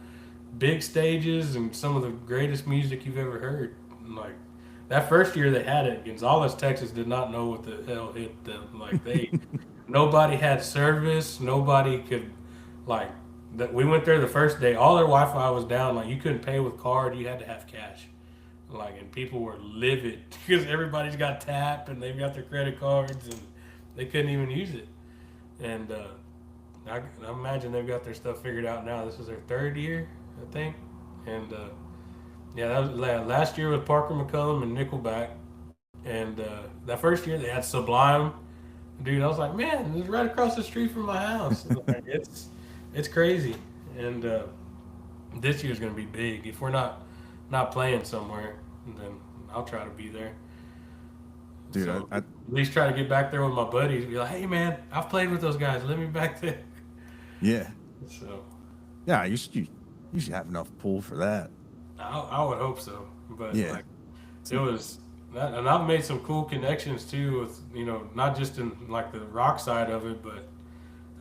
big stages and some of the greatest music you've ever heard. Like that first year they had it, Gonzales, Texas did not know what the hell hit them. Like nobody had service. Nobody could, like, that. We went there the first day. All their Wi-Fi was down. Like you couldn't pay with card. You had to have cash. Like, and people were livid because everybody's got tap and they've got their credit cards and they couldn't even use it. And I imagine they've got their stuff figured out now. This is their third year, I think. And yeah, that was last year with Parker McCullum and Nickelback. And that first year they had Sublime. Dude, I was like, man, it's right across the street from my house. Like, it's crazy. And this year's gonna be big. If we're not playing somewhere, then I'll try to be there. Dude, So I at least try to get back there with my buddies. Be like, hey man, I've played with those guys. Let me back there. yeah, So yeah. You should have enough pull for that. I would hope so. But Yeah, like it was that, and I've made some cool connections too with, you know, not just in like the rock side of it, but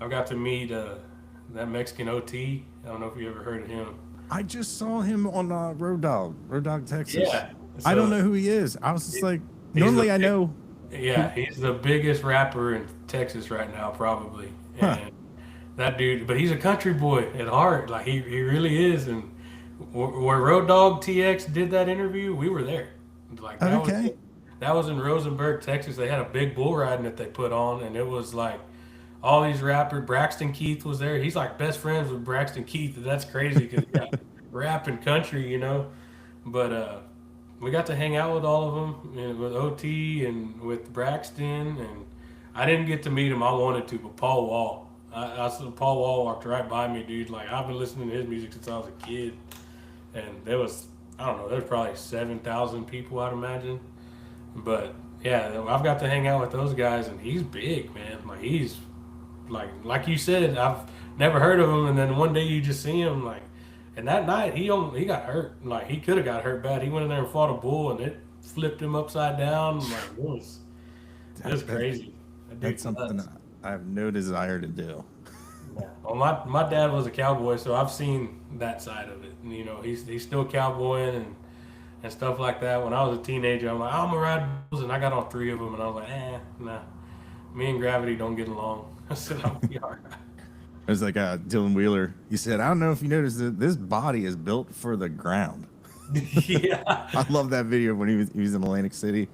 I've got to meet that Mexican OT. I don't know if you ever heard of him. I just saw him on Road Dog, Texas. Yeah. I don't So know who he is. I was just like, he's the normally I big, know. yeah, he's the biggest rapper in Texas right now, probably. Huh. And that dude, but he's a country boy at heart. Like he really is. And where Road Dog TX did that interview, we were there. Like Okay. that was in Rosenberg, Texas. They had a big bull riding that they put on, and it was like all these rappers. Braxton Keith was there. He's like best friends with Braxton Keith, and that's crazy because he got rap and country, you know. But we got to hang out with all of them, and with OT and with Braxton, and I didn't get to meet him. I wanted to, but Paul Wall. I saw Paul Wall walked right by me, dude. Like I've been listening to his music since I was a kid, and there was, I don't know, there's probably 7,000 people, I'd imagine. But yeah, I've got to hang out with those guys, and he's big, man. Like he's like you said, I've never heard of him, and then one day you just see him, like, and that night he got hurt. Like he could have got hurt bad. He went in there and fought a bull, and it flipped him upside down. Like it was That, crazy. That that's dude's something nuts. I have no desire to do. Yeah. Well, my dad was a cowboy, so I've seen that side of it. And, you know, he's still cowboying and stuff like that. When I was a teenager, I'm like, I'm gonna ride bulls, and I got on 3 of them, and I was like, nah, me and Gravity don't get along. I said, I'll be all right. It was like Dylan Wheeler. He said, I don't know if you noticed that this body is built for the ground. Yeah, I love that video when he was in Atlantic City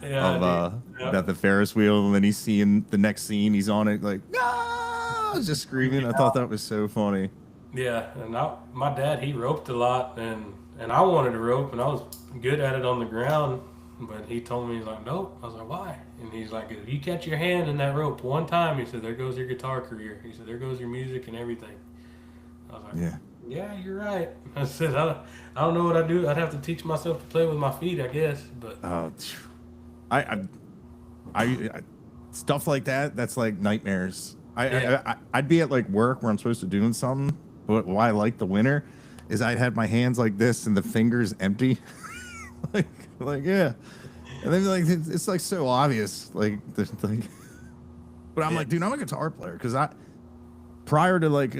yeah, of dude. about the Ferris wheel, and then he's seeing the next scene. He's on it like, no, just screaming. I thought that was so funny. Yeah, and my dad, he roped a lot, and I wanted to rope, and I was good at it on the ground, but he told me, he's like, nope. I was like, why? And he's like, if you catch your hand in that rope one time, he said, there goes your guitar career. He said, there goes your music and everything. I was like, Yeah. yeah, you're right. I said, I don't know what I do. I'd have to teach myself to play with my feet, I guess, but I, I, I stuff like that. That's like nightmares. yeah, I'd be at like work where I'm supposed to doing something, but why I like the winter is I'd have my hands like this and the fingers empty, like yeah, and then like it's like so obvious, like but I'm yeah, like, dude, I'm a guitar player because prior to like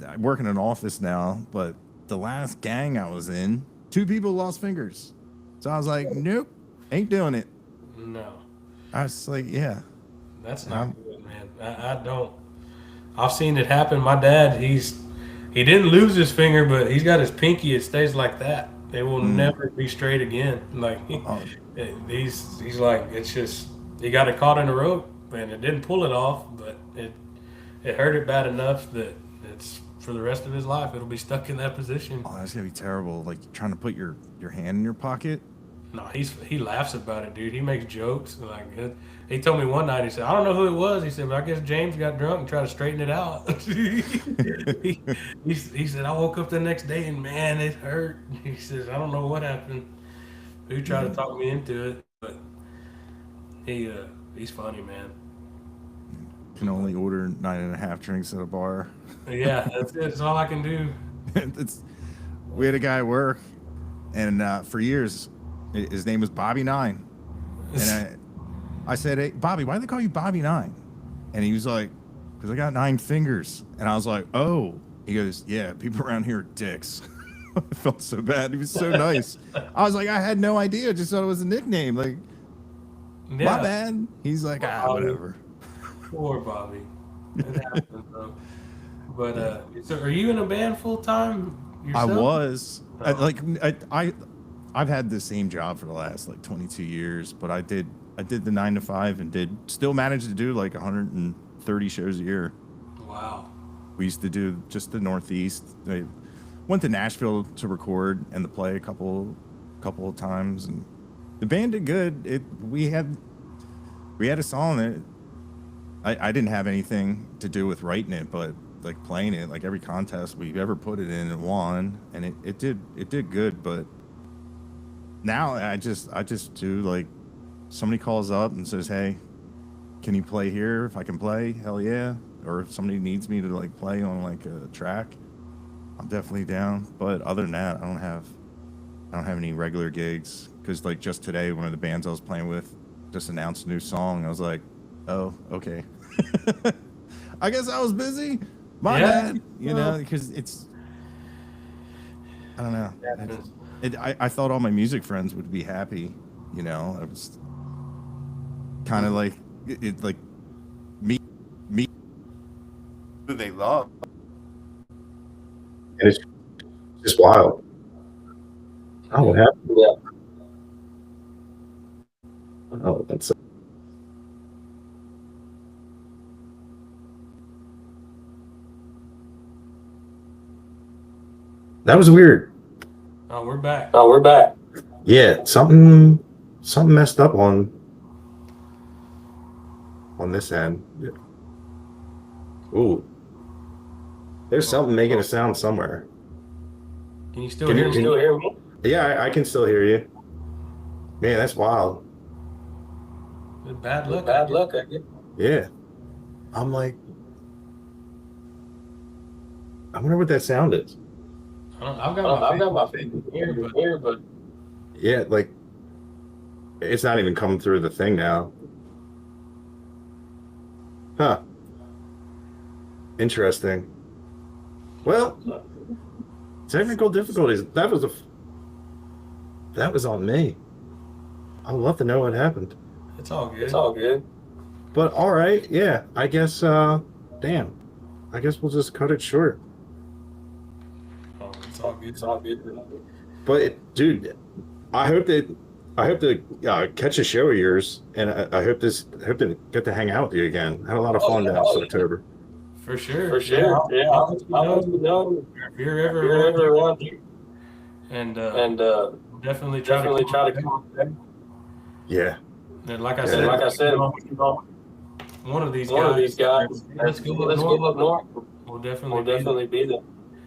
I work in an office now, but the last gang I was in, 2 people lost fingers, so I was like, nope, ain't doing it. no, I was like, yeah. that's not Um, good, man. I don't. I've seen it happen. My dad, he didn't lose his finger, but he's got his pinky. It stays like that. It will mm, never be straight again. Like oh, he's like, it's just, he got it caught in a rope, and it didn't pull it off, but it hurt it bad enough that it's for the rest of his life. It'll be stuck in that position. oh, that's gonna be terrible. Like trying to put your hand in your pocket. No, he laughs about it, dude. He makes jokes. Like he told me one night, he said, I don't know who it was. He said, but I guess James got drunk and tried to straighten it out. he, he said, I woke up the next day and man, it hurt. He says, I don't know what happened. Who tried to talk me into it? But he's funny, man. Can only order 9.5 drinks at a bar. Yeah, that's it. That's all I can do. It's we had a guy at work, and for years, his name was Bobby Nine. And I said, "Hey, Bobby, why do they call you Bobby Nine?" And he was like, "Because I got 9 fingers." And I was like, "Oh." He goes, "Yeah, people around here are dicks." I felt so bad. He was so nice. I was like, I had no idea. Just thought it was a nickname. Like, my bad. He's like, whatever. Poor Bobby. It happens, though. But so are you in a band full time? I was. I've had the same job for the last like 22 years, but I did the 9 to 5 and still managed to do like 130 shows a year. Wow. We used to do just the Northeast. I went to Nashville to record and to play a couple of times, and the band did good. We had a song that I didn't have anything to do with writing it, but like playing it, like every contest we've ever put it in and won, and it did good. But now I just do, like, somebody calls up and says, "Hey, can you play here?" If I can play, hell yeah. Or if somebody needs me to like play on like a track, I'm definitely down. But other than that, I don't have any regular gigs, because like just today, one of the bands I was playing with just announced a new song. I was like, oh, okay. I guess I was busy. My bad. You know, because I don't know. I thought all my music friends would be happy. You know, I was kind of like like me who they love. And it's just wild. Oh, what happened? Yeah. Oh, that's. That was weird. Oh, we're back. Yeah, something messed up on this end. Ooh. There's something making a sound somewhere. Can you still hear me? Yeah, I can still hear you. Man, that's wild. Bad luck, I guess. Yeah. I'm like, I wonder what that sound is. I've got my finger here, but yeah, like, it's not even coming through the thing now. Huh. Interesting. Well, technical difficulties. That was on me. I'd love to know what happened. It's all good. But all right, yeah. I guess. Damn. I guess we'll just cut it short. Oh, it's all good. But dude, I hope to catch a show of yours, and I hope to get to hang out with you again. I had a lot of fun last October. For sure. Yeah, I'll let you know if you're ever around here. And definitely try to come. Yeah. And like I said, one of these guys. Let's go up north. We'll definitely be there.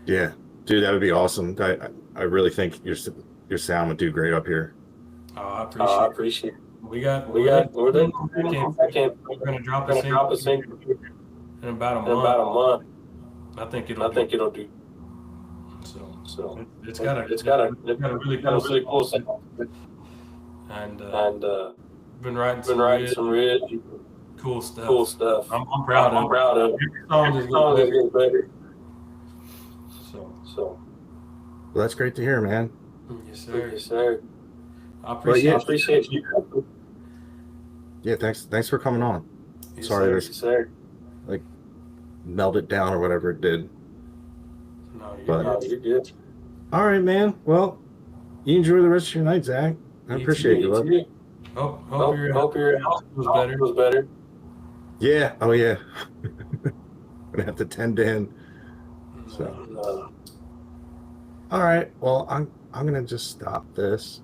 Yeah, dude, that would be awesome. I really think your sound would do great up here. Oh, I appreciate it. We're gonna drop a single in about a month. I think it'll do. So it's got a really cool sound. And been writing some really cool stuff. I'm proud of it. Every song is getting better. So. Well, that's great to hear, man. Yes, sir. I appreciate you. Yeah, thanks for coming on. Yes, Sorry, sir. Like, melted down or whatever it did. No, you're good. All right, man. Well, you enjoy the rest of your night, Zach. I appreciate you, love. Hope your house was better. Yeah. Oh, yeah. Gonna have to tend in. So. All right. Well, I'm gonna just stop this.